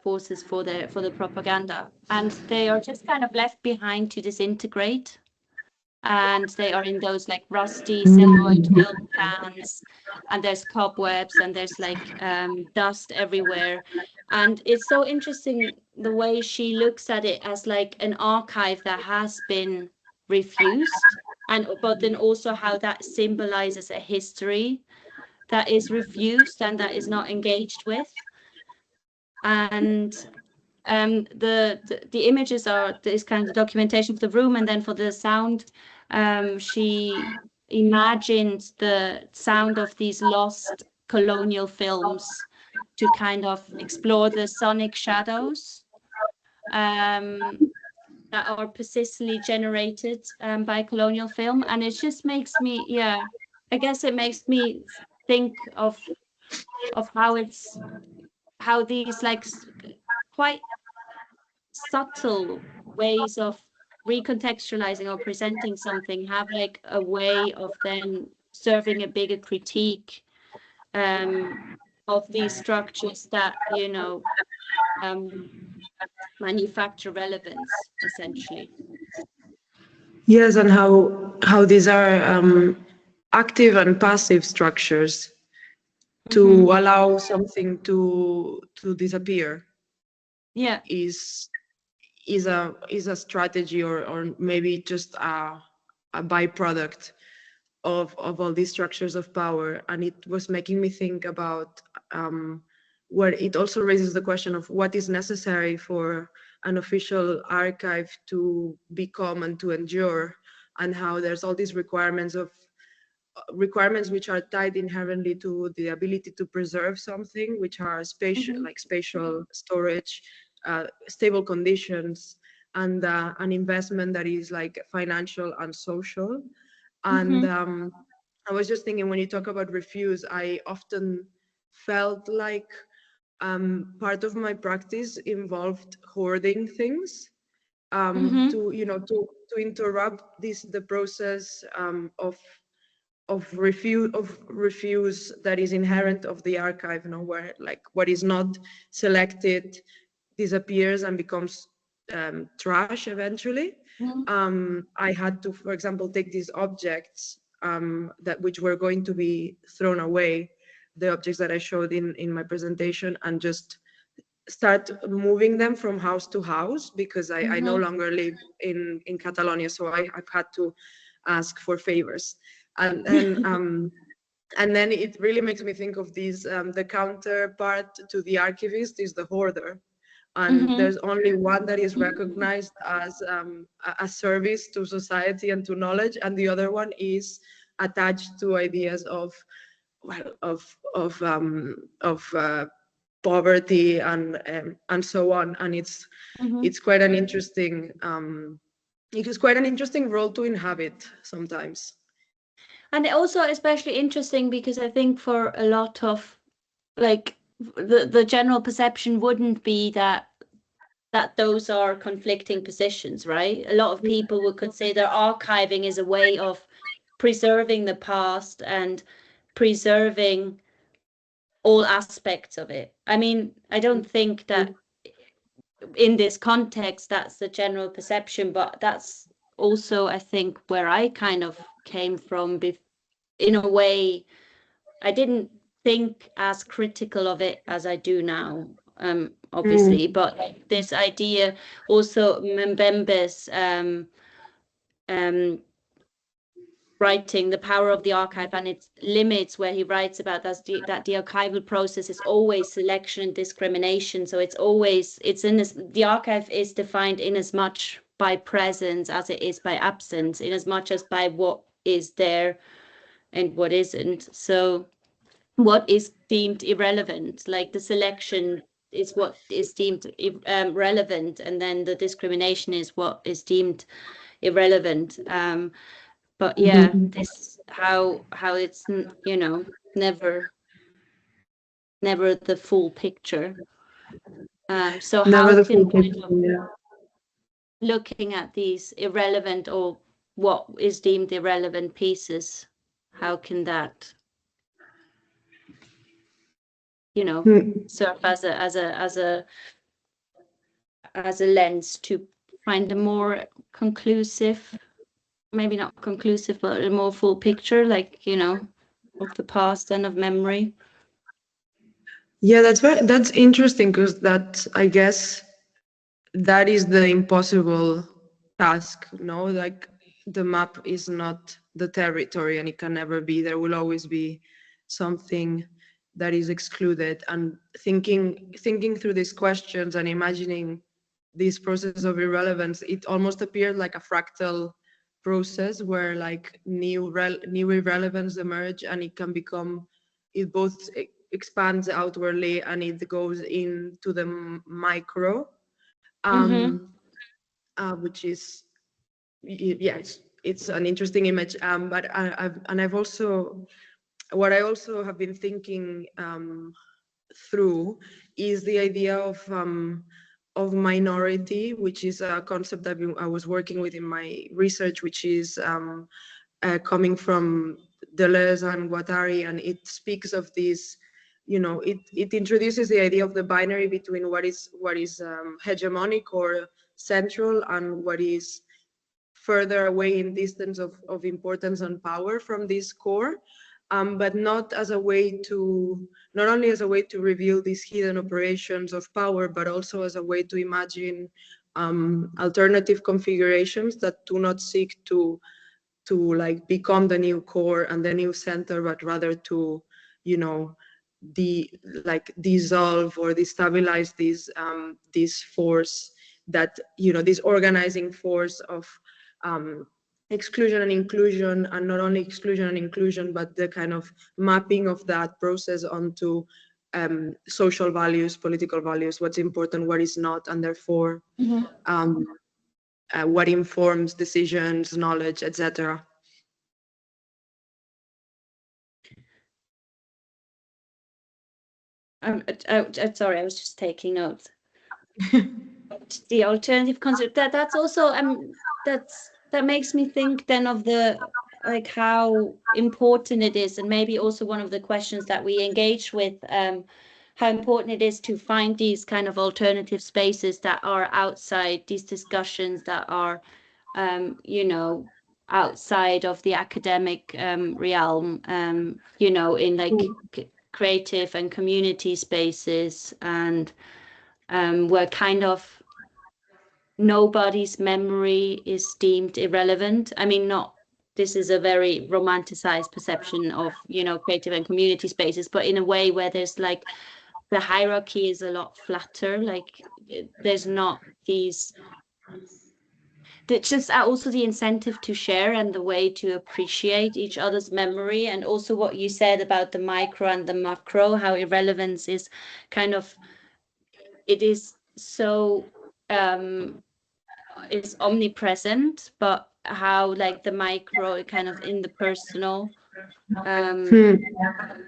Speaker 2: forces for the propaganda, and they are just kind of left behind to disintegrate, and they are in those like rusty celluloid film cans, and there's cobwebs, and there's like dust everywhere. And it's so interesting the way she looks at it as like an archive that has been refused, but then also how that symbolizes a history that is refused and that is not engaged with. And the images are this kind of documentation of the room, and then for the sound, she imagined the sound of these lost colonial films to kind of explore the sonic shadows that are persistently generated by colonial film. And it just makes me, I guess it makes me think of how these like quite subtle ways of recontextualizing or presenting something have like a way of then serving a bigger critique of these structures that manufacture relevance, essentially.
Speaker 1: Yes, and how these are active and passive structures to allow something to disappear.
Speaker 2: Yeah,
Speaker 1: is a strategy, or maybe just a byproduct of all these structures of power. And it was making me think about where it also raises the question of what is necessary for an official archive to become and to endure, and how there's all these requirements which are tied inherently to the ability to preserve something, which are spatial, like spatial storage, stable conditions, and an investment that is like financial and social. And I was just thinking, when you talk about refuse, I often felt like part of my practice involved hoarding things, to interrupt the process of refuse that is inherent of the archive, where like what is not selected disappears and becomes trash eventually. I had to, for example, take these objects which were going to be thrown away, the objects that I showed in my presentation, and just start moving them from house to house, because I no longer live in Catalonia, so I've had to ask for favors. And then it really makes me think of these, the counterpart to the archivist is the hoarder. And there's only one that is recognized as a service to society and to knowledge, and the other one is attached to ideas of poverty and so on. And it's quite an interesting it is quite an interesting role to inhabit sometimes.
Speaker 2: And also especially interesting because I think for a lot of, like, the general perception wouldn't be that those are conflicting positions, right? A lot of people would consider archiving as a way of preserving the past and preserving all aspects of it. I mean, I don't think that in this context that's the general perception, but that's also, I think, where I kind of came from. In a way, I didn't think as critical of it as I do now, obviously, but this idea also, Mbembe's writing The Power of the Archive and its Limits, where he writes about that the archival process is always selection and discrimination. So the archive is defined in as much by presence as it is by absence, in as much as by what is there and what isn't. So what is deemed irrelevant, like the selection is what is deemed relevant, and then the discrimination is what is deemed irrelevant. But yeah, this how it's never the full picture. So
Speaker 1: Never
Speaker 2: how
Speaker 1: the
Speaker 2: can
Speaker 1: full picture, yeah.
Speaker 2: Looking at these irrelevant or what is deemed irrelevant pieces, how can that serve as a lens to find a more conclusive, maybe not conclusive, but a more full picture, like, of the past and of memory?
Speaker 1: Yeah, that's interesting, because I guess that is the impossible task, like the map is not the territory, and it can never be. There will always be something that is excluded. And thinking through these questions and imagining this process of irrelevance, it almost appeared like a fractal process where like new irrelevance emerge, and it both expands outwardly and it goes into the micro, which is, yes, it's an interesting image. But what I also have been thinking through is the idea of minority, which is a concept that I was working with in my research, which is coming from Deleuze and Guattari, and it speaks of this. It introduces the idea of the binary between what is hegemonic or central and what is further away in distance of importance and power from this core, but not only as a way to reveal these hidden operations of power, but also as a way to imagine alternative configurations that do not seek to like become the new core and the new center, but rather to, you know, dissolve or destabilize this force that, you know, this organizing force of exclusion and inclusion, and not only exclusion and inclusion, but the kind of mapping of that process onto social values, political values, what's important, what is not, and therefore what informs decisions, knowledge, etc.
Speaker 2: Sorry, I was just taking notes. The alternative concept, that's also that makes me think then of the like how important it is, and maybe also one of the questions that we engage with, how important it is to find these kind of alternative spaces that are outside these discussions, that are you know, outside of the academic realm, you know, in like creative and community spaces, and where kind of nobody's memory is deemed irrelevant. I mean, this is a very romanticized perception of, you know, creative and community spaces, but in a way where there's like the hierarchy is a lot flatter. Like there's not these. It's just also the incentive to share and the way to appreciate each other's memory, and also what you said about the micro and the macro, how irrelevance is kind of, it is so is omnipresent, but how like the micro kind of in the personal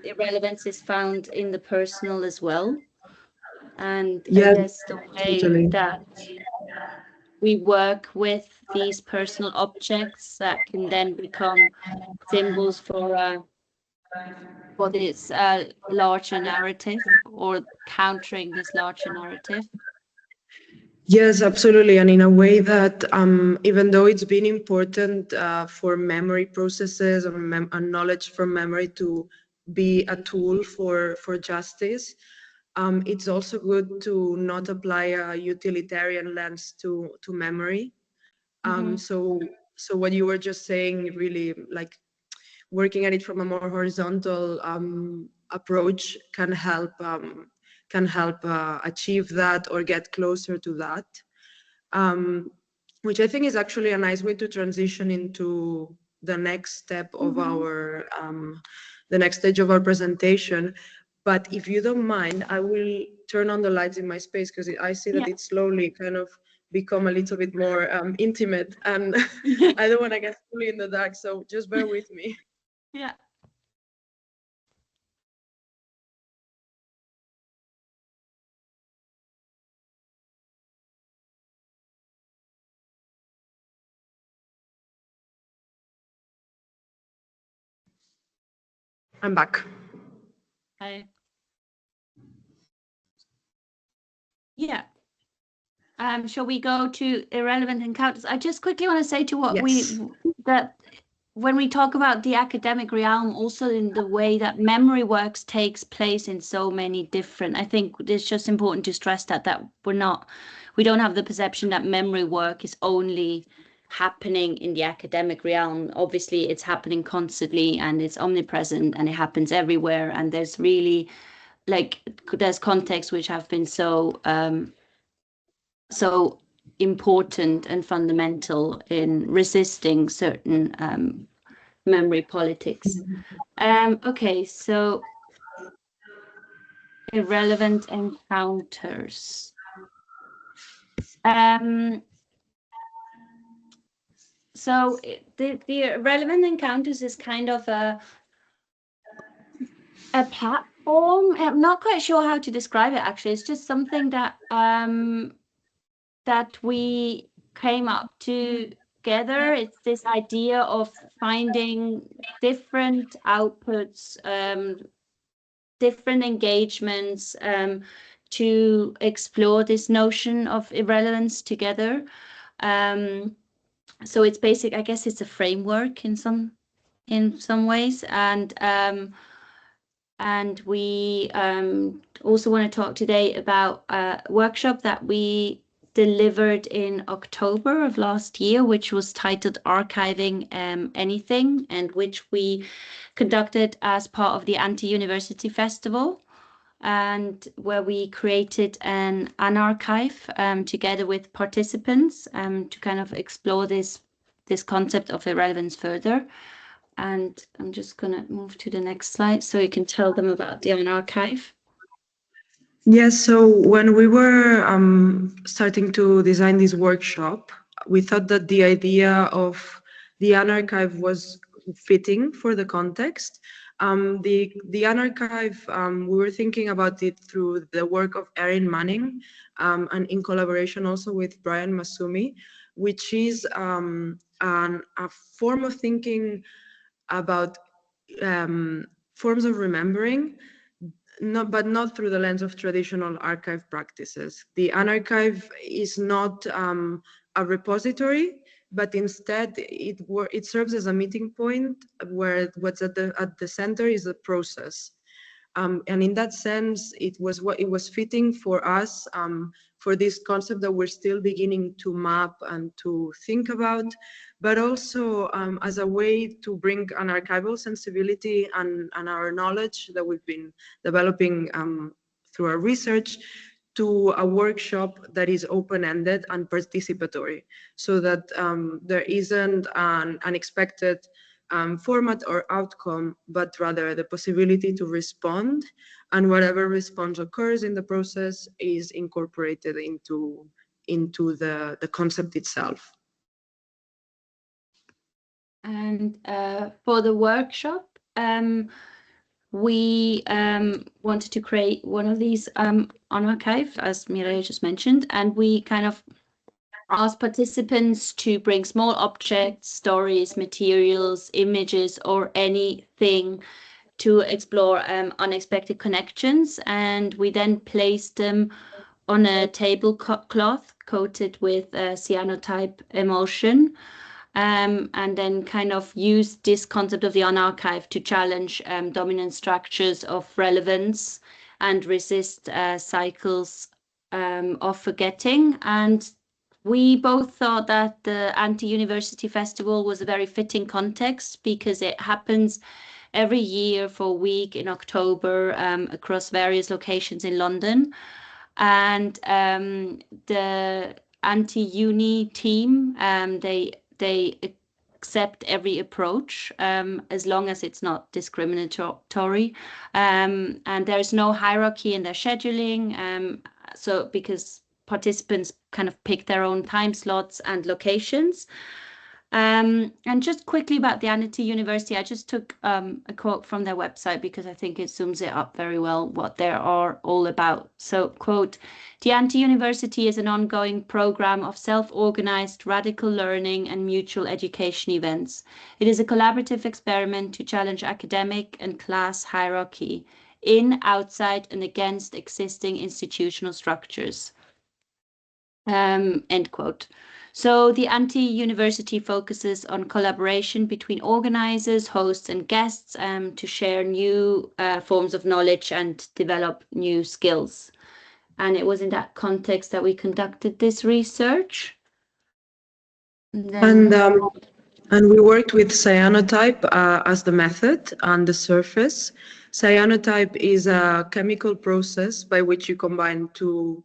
Speaker 2: irrelevance is found in the personal as well. And I guess the way that we work with these personal objects that can then become symbols for this larger narrative, or countering this larger narrative.
Speaker 1: Yes, absolutely. And in a way that even though it's been important for memory processes and knowledge from memory to be a tool for justice, it's also good to not apply a utilitarian lens to memory. So what you were just saying, really like working at it from a more horizontal approach can help achieve that or get closer to that, which I think is actually a nice way to transition into the next step of our the next stage of our presentation. But if you don't mind, I will turn on the lights in my space, because I see that it's slowly kind of become a little bit more intimate, and I don't want to get fully in the dark, so just bear with me.
Speaker 2: Yeah.
Speaker 1: I'm back.
Speaker 2: Hi. Yeah. Shall we go to irrelevant encounters? I just quickly want to say to what that when we talk about the academic realm, also in the way that memory works takes place in so many different, I think it's just important to stress that we don't have the perception that memory work is only happening in the academic realm. Obviously, it's happening constantly and it's omnipresent and it happens everywhere. And there's really like there's contexts which have been so important and fundamental in resisting certain memory politics. Okay, so irrelevant encounters. So the relevant encounters is kind of a platform. I'm not quite sure how to describe it, actually. It's just something that that we came up together. It's this idea of finding different outputs, different engagements, to explore this notion of irrelevance together. So it's basic, I guess it's a framework in some ways, and we also want to talk today about a workshop that we delivered in October of last year, which was titled Archiving Anything, and which we conducted as part of the Anti-University Festival, and where we created an archive together with participants to kind of explore this concept of irrelevance further. And I'm just going to move to the next slide so you can tell them about the archive.
Speaker 1: Yes, so when we were starting to design this workshop, we thought that the idea of the archive was fitting for the context. The archive, we were thinking about it through the work of Erin Manning and in collaboration also with Brian Masumi, which is a form of thinking about forms of remembering, but not through the lens of traditional archive practices. The archive is not a repository, but instead it serves as a meeting point where what's at the center is the process. And in that sense, it was fitting for us for this concept that we're still beginning to map and to think about, but also as a way to bring an archival sensibility and our knowledge that we've been developing through our research to a workshop that is open-ended and participatory, so that there isn't an unexpected format or outcome, but rather the possibility to respond, and whatever response occurs in the process is incorporated into the concept itself.
Speaker 2: And for the workshop, we wanted to create one of these on archive, as Mireia just mentioned, and we kind of asked participants to bring small objects, stories, materials, images, or anything to explore unexpected connections, and we then placed them on a tablecloth coated with cyanotype emulsion. And then kind of use this concept of the unarchived to challenge dominant structures of relevance and resist cycles of forgetting. And we both thought that the Anti-University Festival was a very fitting context because it happens every year for a week in October across various locations in London. And the anti-uni team, they accept every approach as long as it's not discriminatory. And there's no hierarchy in their scheduling. So because participants kind of pick their own time slots and locations. And just quickly about the Anti-University, I just took a quote from their website because I think it sums it up very well what they are all about. So, quote, "The Anti-University is an ongoing program of self-organized radical learning and mutual education events. It is a collaborative experiment to challenge academic and class hierarchy in, outside, and against existing institutional structures." End quote. So the Anti-University focuses on collaboration between organizers, hosts, and guests to share new forms of knowledge and develop new skills. And it was in that context that we conducted this research.
Speaker 1: And we worked with cyanotype as the method and the surface. Cyanotype is a chemical process by which you combine two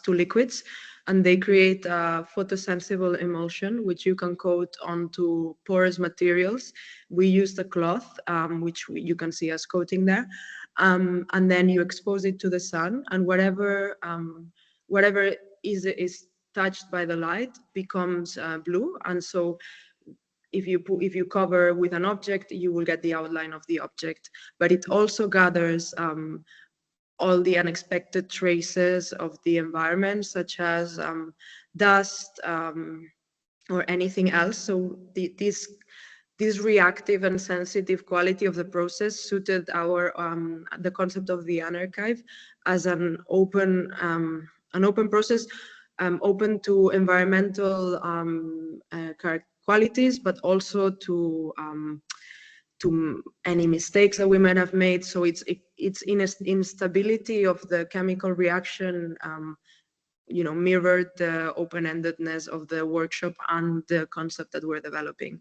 Speaker 1: liquids, and they create a photosensible emulsion, which you can coat onto porous materials. We used a cloth, which you can see as coating there, and then you expose it to the sun, and whatever is touched by the light becomes blue. And so if you cover with an object, you will get the outline of the object, but it also gathers all the unexpected traces of the environment, such as dust or anything else. So this reactive and sensitive quality of the process suited the concept of the archive as an open process, open to environmental qualities, but also to any mistakes that we might have made. So it's instability of the chemical reaction mirrored the open-endedness of the workshop and the concept that we're developing.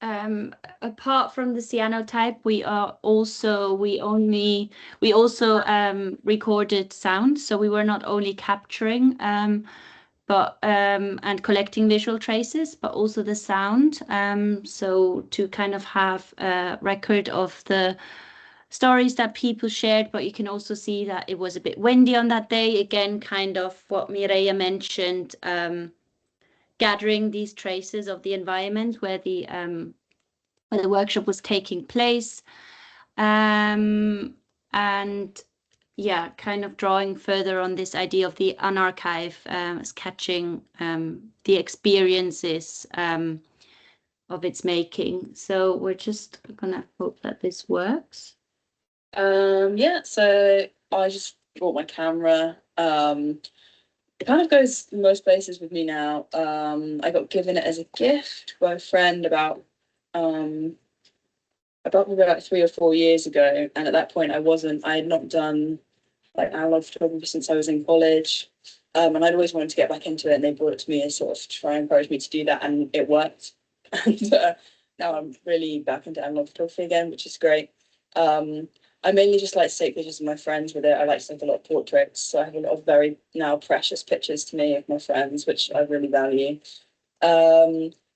Speaker 2: And apart from the cyanotype, we also recorded sound. So we were not only capturing and collecting visual traces, but also the sound. So to kind of have a record of the stories that people shared, but you can also see that it was a bit windy on that day. Again, kind of what Mireia mentioned, gathering these traces of the environment where the workshop was taking place. And yeah, kind of drawing further on this idea of the unarchive, sketching the experiences of its making. So we're just gonna hope that this works.
Speaker 4: Yeah, so I just brought my camera. It kind of goes most places with me now. I got given it as a gift by a friend about maybe like 3 or 4 years ago, and at that point I had not done like analog photography since I was in college, and I'd always wanted to get back into it, and they brought it to me as sort of try and encourage me to do that, and it worked. And now I'm really back into analog photography again, which is great. I mainly just like to take pictures of my friends with it. I like to take a lot of portraits, so I have a lot of very now precious pictures to me of my friends, which I really value.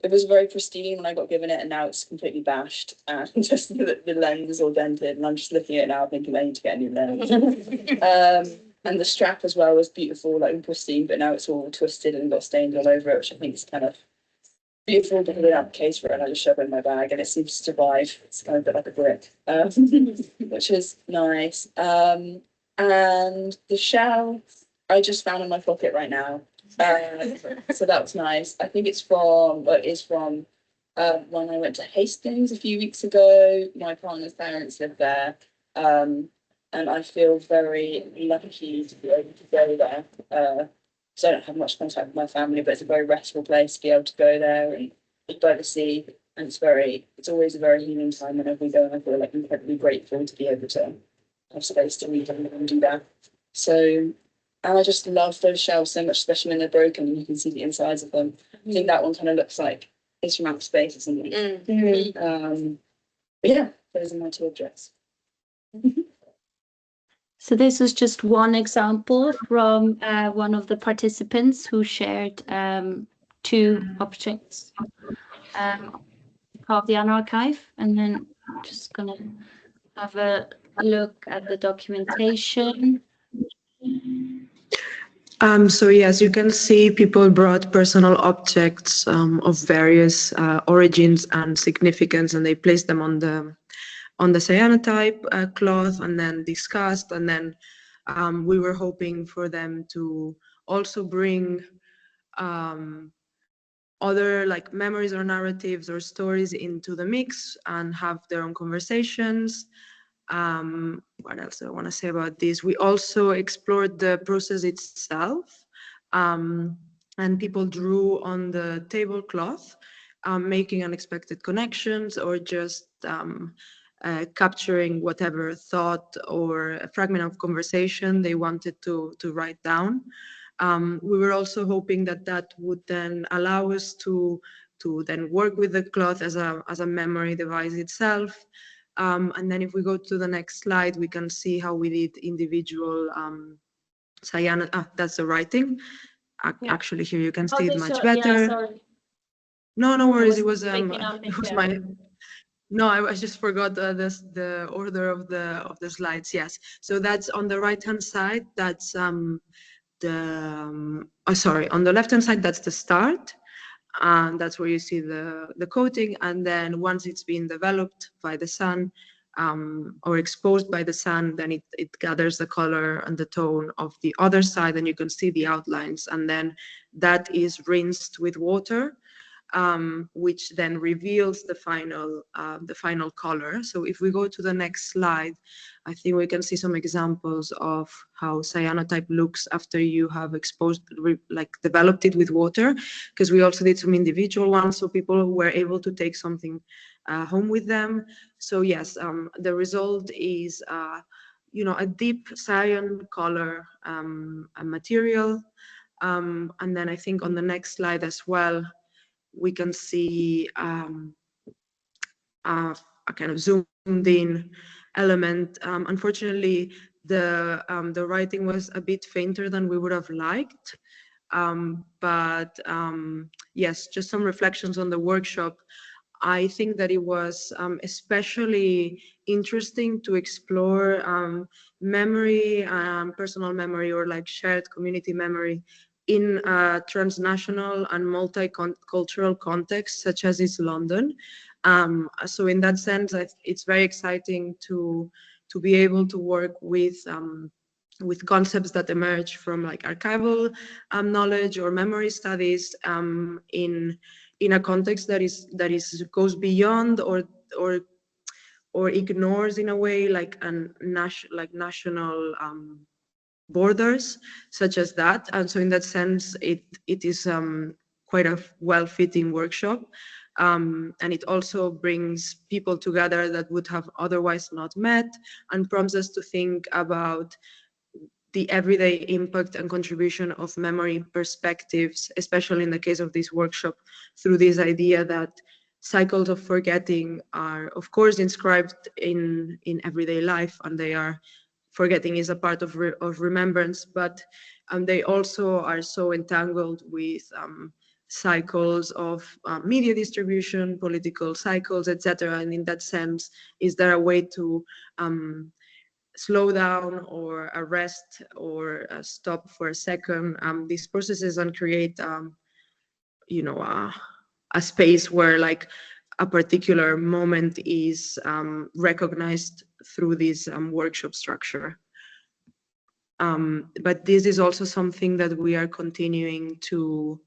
Speaker 4: It was very pristine when I got given it, and now it's completely bashed, and just the lens is all dented, and I'm just looking at it now thinking I need to get a new lens. And the strap as well was beautiful, like pristine, but now it's all twisted and got stains all over it, which I think is kind of beautiful because I don't have a case for it, and I just shove it in my bag and it seems to survive. It's kind of a bit like a brick, which is nice. And the shell I just found in my pocket right now. So that was nice. I think it's from when I went to Hastings a few weeks ago. My partner's parents live there, and I feel very lucky to be able to go there. So I don't have much contact with my family, but it's a very restful place to be able to go there and be by the sea. And it's always a very healing time whenever we go, and I feel like incredibly grateful to be able to have space to read and do that. So, and I just love those shells so much, especially when they're broken and you can see the insides of them. I think that one kind of looks like it's from outer space or something. But yeah, those are my 2 objects.
Speaker 2: So this was just one example from one of the participants who shared 2 objects of the Unarchive, and then I'm just gonna have a look at the documentation.
Speaker 1: So yes, you can see people brought personal objects of various origins and significance, and they placed them on the cyanotype cloth and then discussed, and then we were hoping for them to also bring other like memories or narratives or stories into the mix and have their own conversations. What else do I want to say about this? We also explored the process itself, and people drew on the tablecloth, making unexpected connections or just capturing whatever thought or a fragment of conversation they wanted to write down. We were also hoping that would then allow us to then work with the cloth as a memory device itself. And then if we go to the next slide, we can see how we did individual that's the writing. Actually, here you can see it much better.
Speaker 2: Yeah, sorry.
Speaker 1: No worries. It was
Speaker 2: my.
Speaker 1: No, I just forgot the order of the slides. Yes, so that's on the right hand side. That's on the left hand side. That's the start. And that's where you see the coating, and then once it's been developed by the sun or exposed by the sun, then it gathers the color and the tone of the other side, and you can see the outlines, and then that is rinsed with water, which then reveals the final color. So if we go to the next slide, I think we can see some examples of how cyanotype looks after you have developed it with water, because we also did some individual ones, so people were able to take something home with them. So yes, the result is you know, a deep cyan color material. And then I think on the next slide as well, we can see a kind of zoomed in element. Unfortunately, the writing was a bit fainter than we would have liked. But yes, just some reflections on the workshop. I think that it was especially interesting to explore memory, personal memory, or like shared community memory in a transnational and multicultural context, such as is London. So in that sense, it's very exciting to be able to work with concepts that emerge from like archival knowledge or memory studies in a context that is goes beyond or ignores in a way like national borders such as that. And so in that sense, it is quite a well-fitting workshop. And it also brings people together that would have otherwise not met and prompts us to think about the everyday impact and contribution of memory perspectives, especially in the case of this workshop, through this idea that cycles of forgetting are, of course, inscribed in everyday life, and they are forgetting is a part of remembrance, but they also are so entangled with cycles of media distribution, political cycles, etc. And in that sense, is there a way to slow down or arrest or stop for a second these processes and create, you know, a space where like a particular moment is recognized through this workshop structure. But this is also something that we are continuing to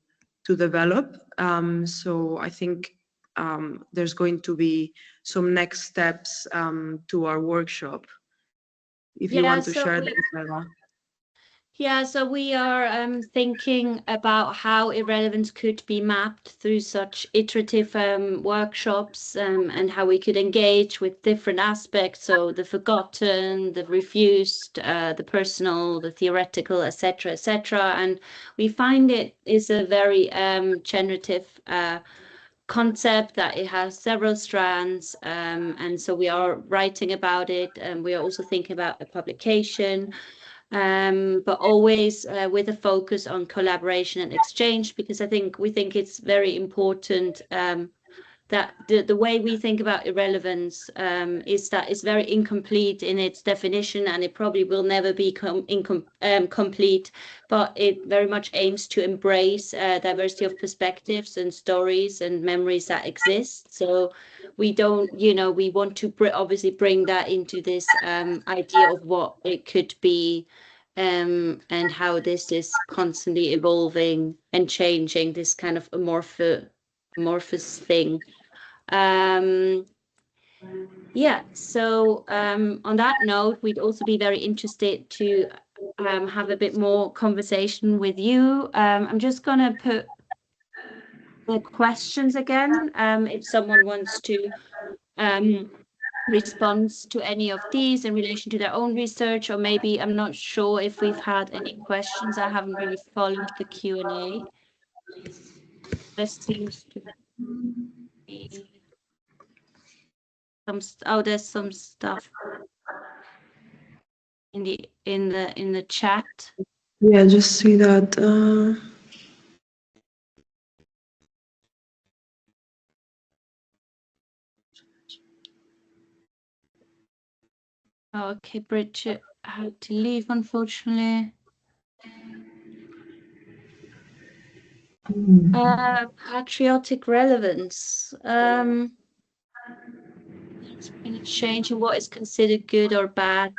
Speaker 1: develop. So I think there's going to be some next steps to our workshop. If you want to share that, Sarah.
Speaker 2: Yeah, so we are thinking about how irrelevance could be mapped through such iterative workshops, and how we could engage with different aspects. So the forgotten, the refused, the personal, the theoretical, etc., etc. And we find it is a very generative concept, that it has several strands, and so we are writing about it, and we are also thinking about a publication, but always with a focus on collaboration and exchange, because we think it's very important that the way we think about irrelevance is that it's very incomplete in its definition, and it probably will never be complete, but it very much aims to embrace diversity of perspectives and stories and memories that exist. So we don't, we want to obviously bring that into this idea of what it could be, and how this is constantly evolving and changing, this kind of amorphous thing. Yeah, so on that note, we'd also be very interested to have a bit more conversation with you. I'm just gonna put the questions again, if someone wants to respond to any of these in relation to their own research, or maybe I'm not sure if we've had any questions. I haven't really followed the Q&A. There seems to be there's some stuff in the chat.
Speaker 1: Yeah, just see that.
Speaker 2: Okay, Bridget had to leave, unfortunately. Patriotic relevance. It's been a change in what is considered good or bad.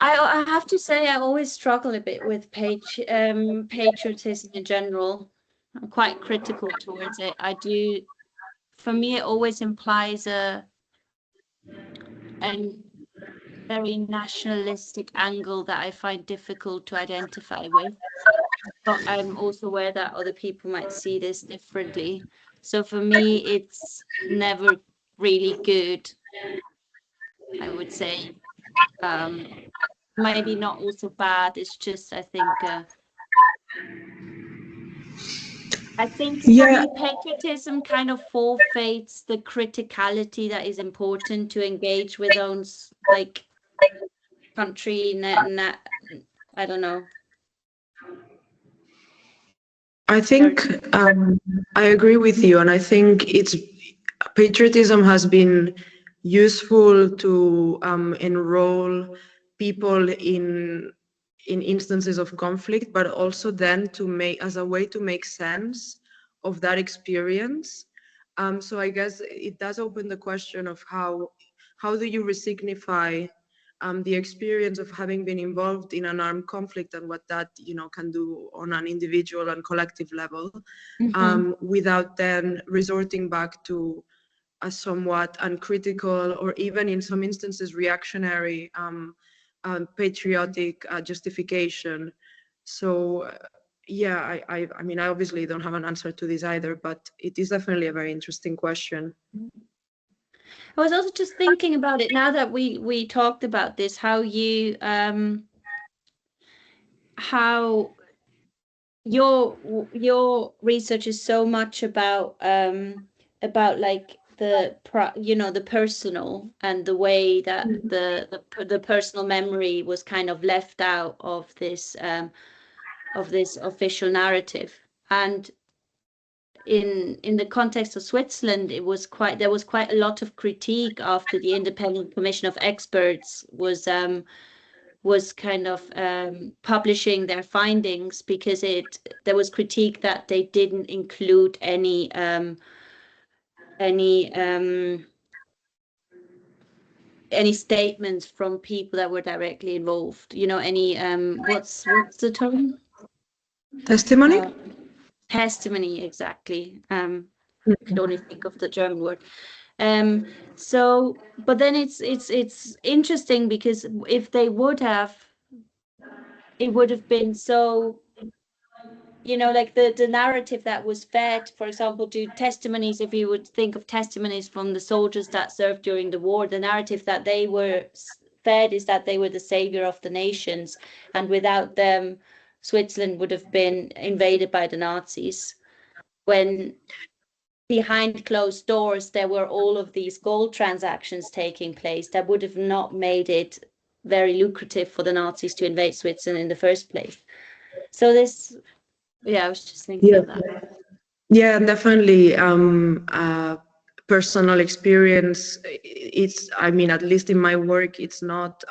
Speaker 2: I have to say, I always struggle a bit with patriotism in general. I'm quite critical towards it. For me, it always implies a very nationalistic angle that I find difficult to identify with. But I'm also aware that other people might see this differently. So for me, it's never really good. I would say. Maybe not also bad. It's just, I think for me, patriotism kind of forfeits the criticality that is important to engage with own like country. I don't know.
Speaker 1: I think I agree with you, and I think patriotism has been useful to enroll people in instances of conflict, but also then to make as a way to make sense of that experience. So I guess it does open the question of how do you resignify the experience of having been involved in an armed conflict and what that can do on an individual and collective level, without then resorting back to a somewhat uncritical or even in some instances reactionary patriotic justification. So yeah, I mean, I obviously don't have an answer to this either, but it is definitely a very interesting question.
Speaker 2: I was also just thinking about it now that we talked about this, how your research is so much about like the personal and the way that the personal memory was kind of left out of this official narrative. And in the context of Switzerland, there was quite a lot of critique after the independent commission of experts was kind of publishing their findings, because there was critique that they didn't include any statements from people that were directly involved. Any what's the term?
Speaker 1: Testimony?
Speaker 2: Testimony, exactly. I could only think of the German word. So, but then it's interesting, because if they would have, it would have been so, like the narrative that was fed, for example, to testimonies. If you would think of testimonies from the soldiers that served during the war, the narrative that they were fed is that they were the savior of the nations, and without them, Switzerland would have been invaded by the Nazis. When behind closed doors, there were all of these gold transactions taking place that would have not made it very lucrative for the Nazis to invade Switzerland in the first place. So I was just thinking of that.
Speaker 1: Yeah, definitely. Personal experience. I mean, at least in my work, it's not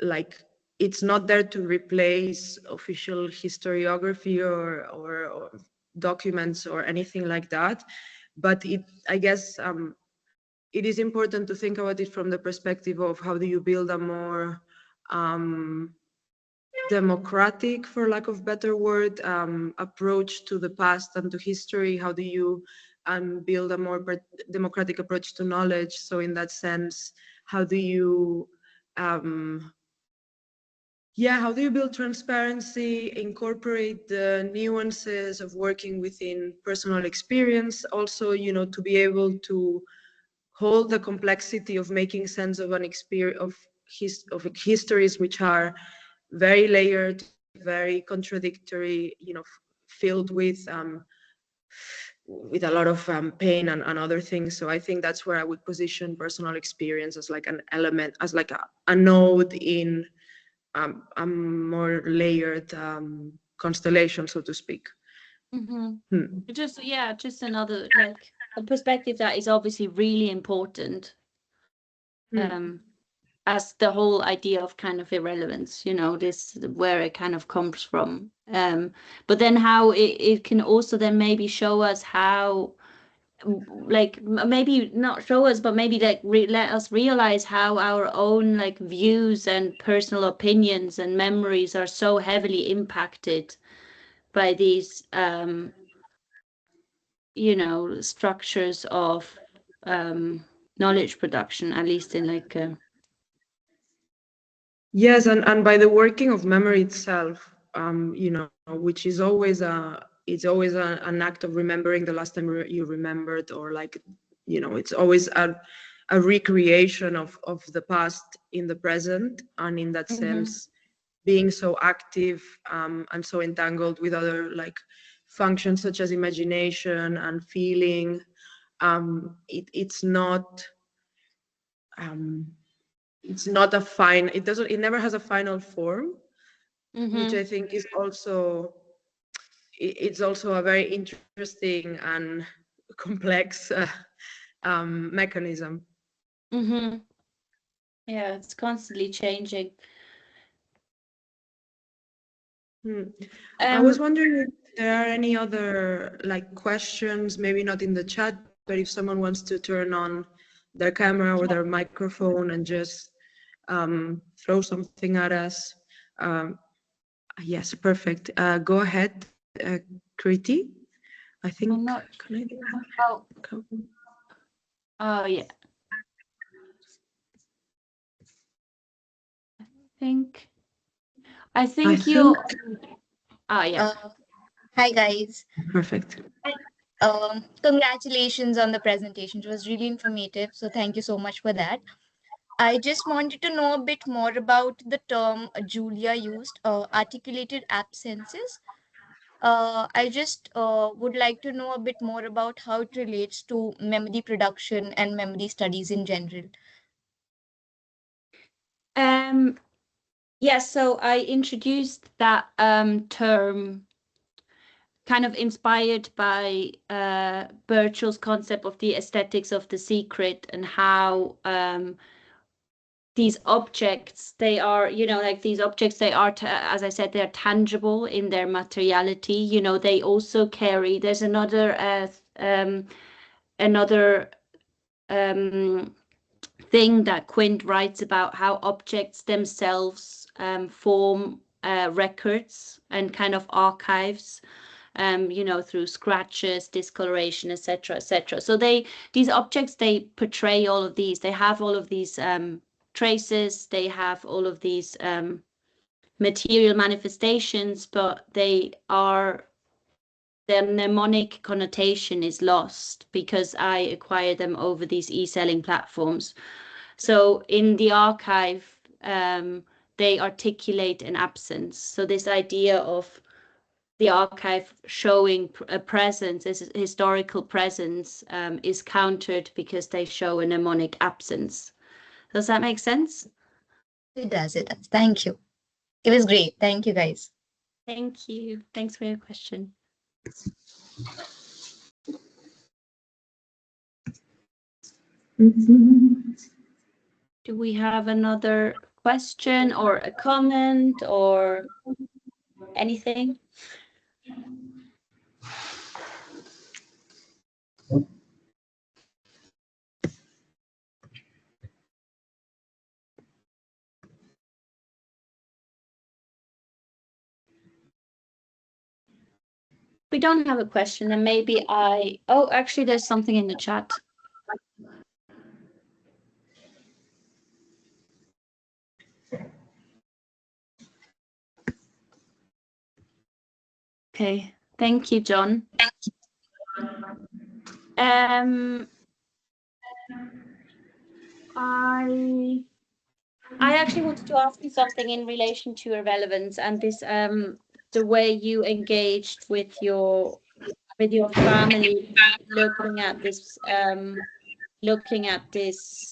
Speaker 1: like it's not there to replace official historiography or documents or anything like that. But I guess it is important to think about it from the perspective of how do you build a more democratic, for lack of better word, approach to the past and to history. How do you build a more democratic approach to knowledge? So in that sense, how do you how do you build transparency, incorporate the nuances of working within personal experience, also, to be able to hold the complexity of making sense of an experience of histories which are very layered, very contradictory, filled with a lot of pain and other things. So I think that's where I would position personal experience as like an element, as like a node in a more layered constellation, so to speak.
Speaker 2: Just another, like, a perspective that is obviously really important, as the whole idea of kind of irrelevance, this where it kind of comes from. But then how it can also then maybe show us how, like, maybe not show us, but maybe like let us realize how our own like views and personal opinions and memories are so heavily impacted by these structures of knowledge production, at least in like
Speaker 1: yes, and by the working of memory itself, which is always an act of remembering the last time you remembered, or like, it's always a a recreation of the past in the present, and in that sense, being so active and so entangled with other like functions such as imagination and feeling. It's not a fine. It never has a final form, which I think is also. It's also a very interesting and complex mechanism.
Speaker 2: Yeah, it's constantly changing.
Speaker 1: I was wondering if there are any other like questions, maybe not in the chat, but if someone wants to turn on their camera or their microphone and just throw something at us. Yes, perfect. Go ahead, Kriti. I think.
Speaker 2: I'm not.
Speaker 1: Can I do that?
Speaker 2: Oh yeah. I think you. Oh yeah.
Speaker 5: Hi guys.
Speaker 1: Perfect.
Speaker 5: Congratulations on the presentation. It was really informative. So thank you so much for that. I just wanted to know a bit more about the term Julia used, articulated absences. I just would like to know a bit more about how it relates to memory production and memory studies in general.
Speaker 2: Yes, so I introduced that term kind of inspired by Birchel's concept of the aesthetics of the secret, and how these objects, they are, like these objects, they are, as I said, they're tangible in their materiality. They also carry, there's another thing that Quint writes about, how objects themselves form records and kind of archives, through scratches, discoloration, etc., etc. So these objects, they portray all of these. They have all of these traces. They have all of these material manifestations, but their mnemonic connotation is lost because I acquire them over these e-selling platforms. So in the archive, they articulate an absence. So this idea of the archive showing a presence, a historical presence, is countered because they show a mnemonic absence. Does that make sense?
Speaker 5: It does. It does. Thank you. It was great. Thank you, guys.
Speaker 2: Thank you. Thanks for your question. Do we have another question or a comment or anything? We don't have a question, then maybe oh, actually, there's something in the chat. Okay, thank you, John. I actually wanted to ask you something in relation to irrelevance and this the way you engaged with your family, looking at this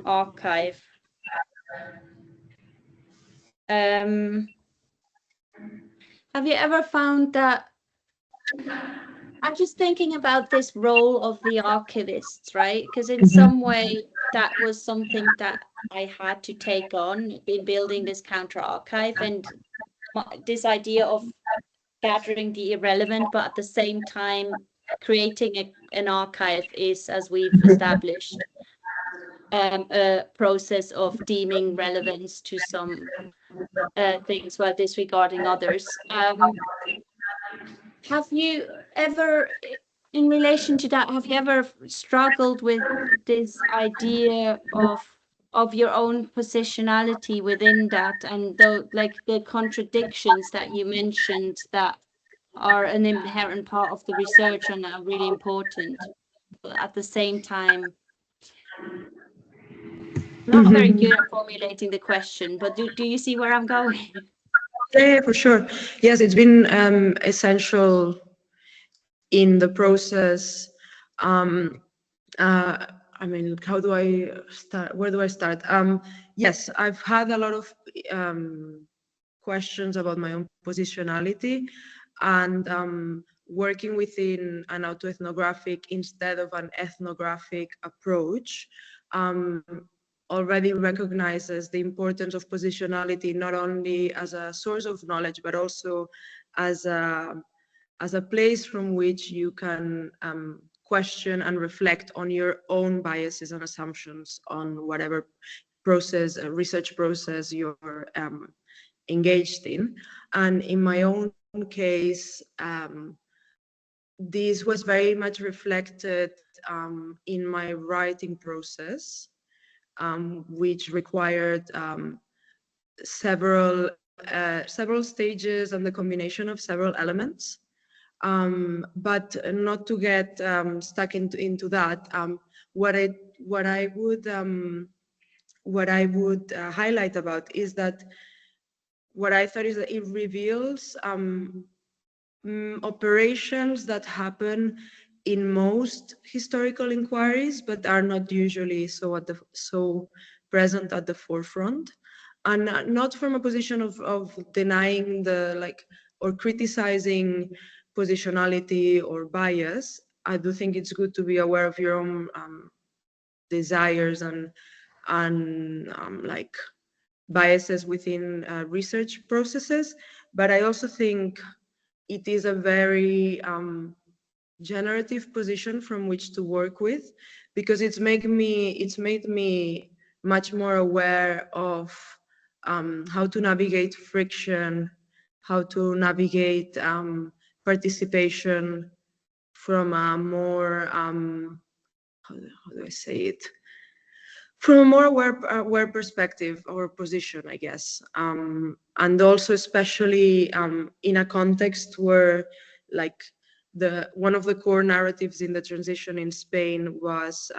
Speaker 2: archive. Have you ever found that? I'm just thinking about this role of the archivists, right? Because in some way that was something that I had to take on in building this counter archive, and this idea of gathering the irrelevant, but at the same time creating an archive is, as we've established, a process of deeming relevance to some things while disregarding others. Have you ever, in relation to that, have you ever struggled with this idea of your own positionality within that, and the contradictions that you mentioned that are an inherent part of the research and are really important, but at the same time Not very good at formulating the question, but do you see where I'm going?
Speaker 1: Yeah, for sure. Yes, it's been essential in the process. I mean, how do I start? Where do I start? Yes, I've had a lot of questions about my own positionality, and working within an autoethnographic instead of an ethnographic approach already recognizes the importance of positionality not only as a source of knowledge but also as a place from which you can question and reflect on your own biases and assumptions on whatever process, research process you're engaged in. And in my own case, this was very much reflected in my writing process, which required several stages and the combination of several elements. But not to get stuck into that, what I would highlight about is that what I thought is that it reveals operations that happen in most historical inquiries, but are not usually so present at the forefront, and not from a position of denying or criticizing positionality or bias. I do think it's good to be aware of your own desires and biases within research processes, but I also think it is a very generative position from which to work with, because it's made me much more aware of how to navigate friction, how to navigate participation from a more how do I say it? From a more aware perspective or position, I guess, and also especially in a context where, like, one of the core narratives in the transition in Spain was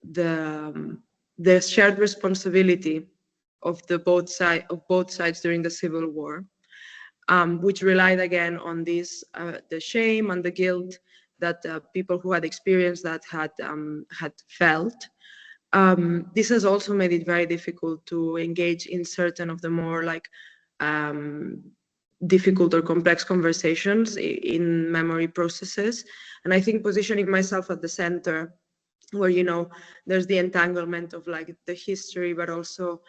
Speaker 1: the shared responsibility of both sides during the Civil War, which relied again on this the shame and the guilt that people who had experienced that had felt. This has also made it very difficult to engage in certain of the more difficult or complex conversations in memory processes. And I think positioning myself at the center, where there's the entanglement of the history, but also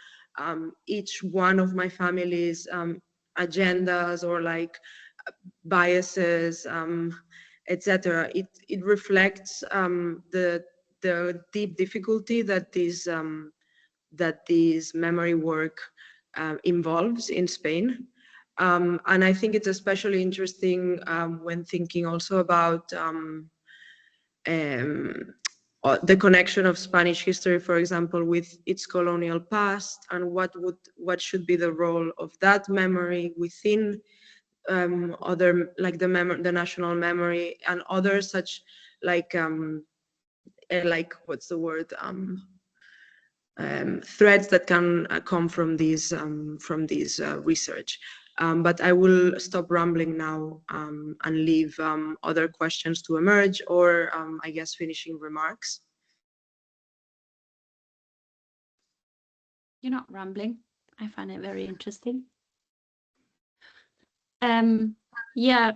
Speaker 1: each one of my family's agendas or biases, etc. It reflects the deep difficulty that this memory work involves in Spain. And I think it's especially interesting when thinking also about the connection of Spanish history, for example, with its colonial past, and what should be the role of that memory within other, the national memory and other such what's the word, threads that can come from these research. But I will stop rambling now and leave other questions to emerge, or I guess finishing remarks.
Speaker 2: You're not rambling. I find it very interesting. Yeah,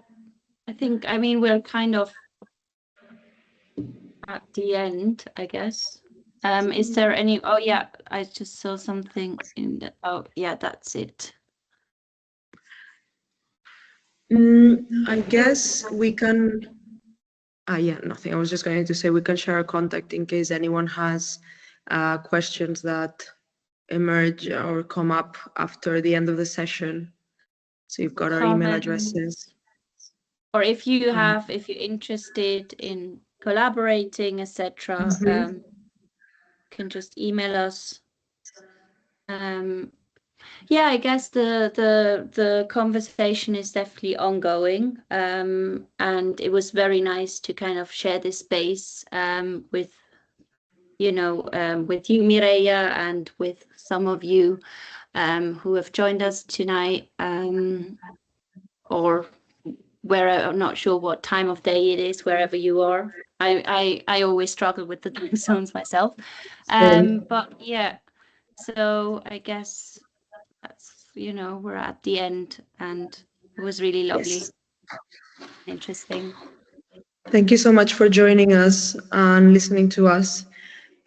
Speaker 2: I mean, we're kind of at the end, I guess. Is there any? Oh yeah, I just saw something in the. Oh yeah, that's it.
Speaker 1: I guess we can. Yeah, nothing. I was just going to say we can share a contact in case anyone has questions that emerge or come up after the end of the session. So you've got our email addresses.
Speaker 2: Or if you're interested in collaborating, etc., can just email us. Yeah, I guess the conversation is definitely ongoing, and it was very nice to kind of share this space with with you, Mireia, and with some of you who have joined us tonight, or where I'm not sure what time of day it is, wherever you are. I always struggle with the time zones myself. But yeah, so I guess that's, we're at the end, and it was really lovely.
Speaker 1: Yes.
Speaker 2: Interesting.
Speaker 1: Thank you so much for joining us and listening to us.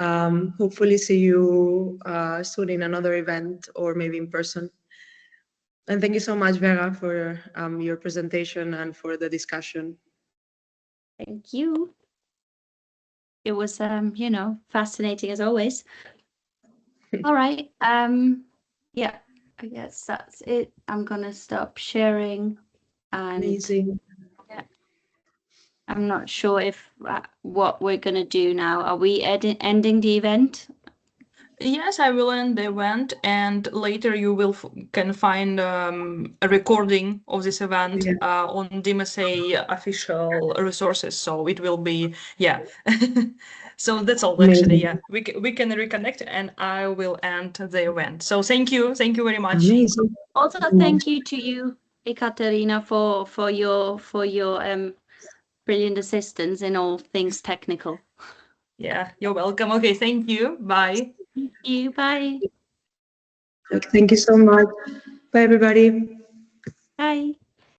Speaker 1: Hopefully see you soon in another event or maybe in person. And thank you so much, Vera, for your presentation and for the discussion.
Speaker 2: Thank you. It was, fascinating as always. All right. Yeah, I guess that's it. I'm gonna stop sharing. And
Speaker 1: Amazing.
Speaker 2: yeah, I'm not sure if what we're gonna do now. Are we ending the event?
Speaker 3: Yes, I will end the event, and later you will can find a recording of this event on dMSA official resources. So it will be, yeah. So that's all actually. Yeah, we can reconnect, and I will end the event. So thank you very much.
Speaker 1: Amazing.
Speaker 2: Also, thank you to you, Ekaterina, for your brilliant assistance in all things technical.
Speaker 3: Yeah, you're welcome. Okay, thank you. Bye.
Speaker 2: Thank you. Bye.
Speaker 1: Thank you so much. Bye, everybody.
Speaker 2: Bye.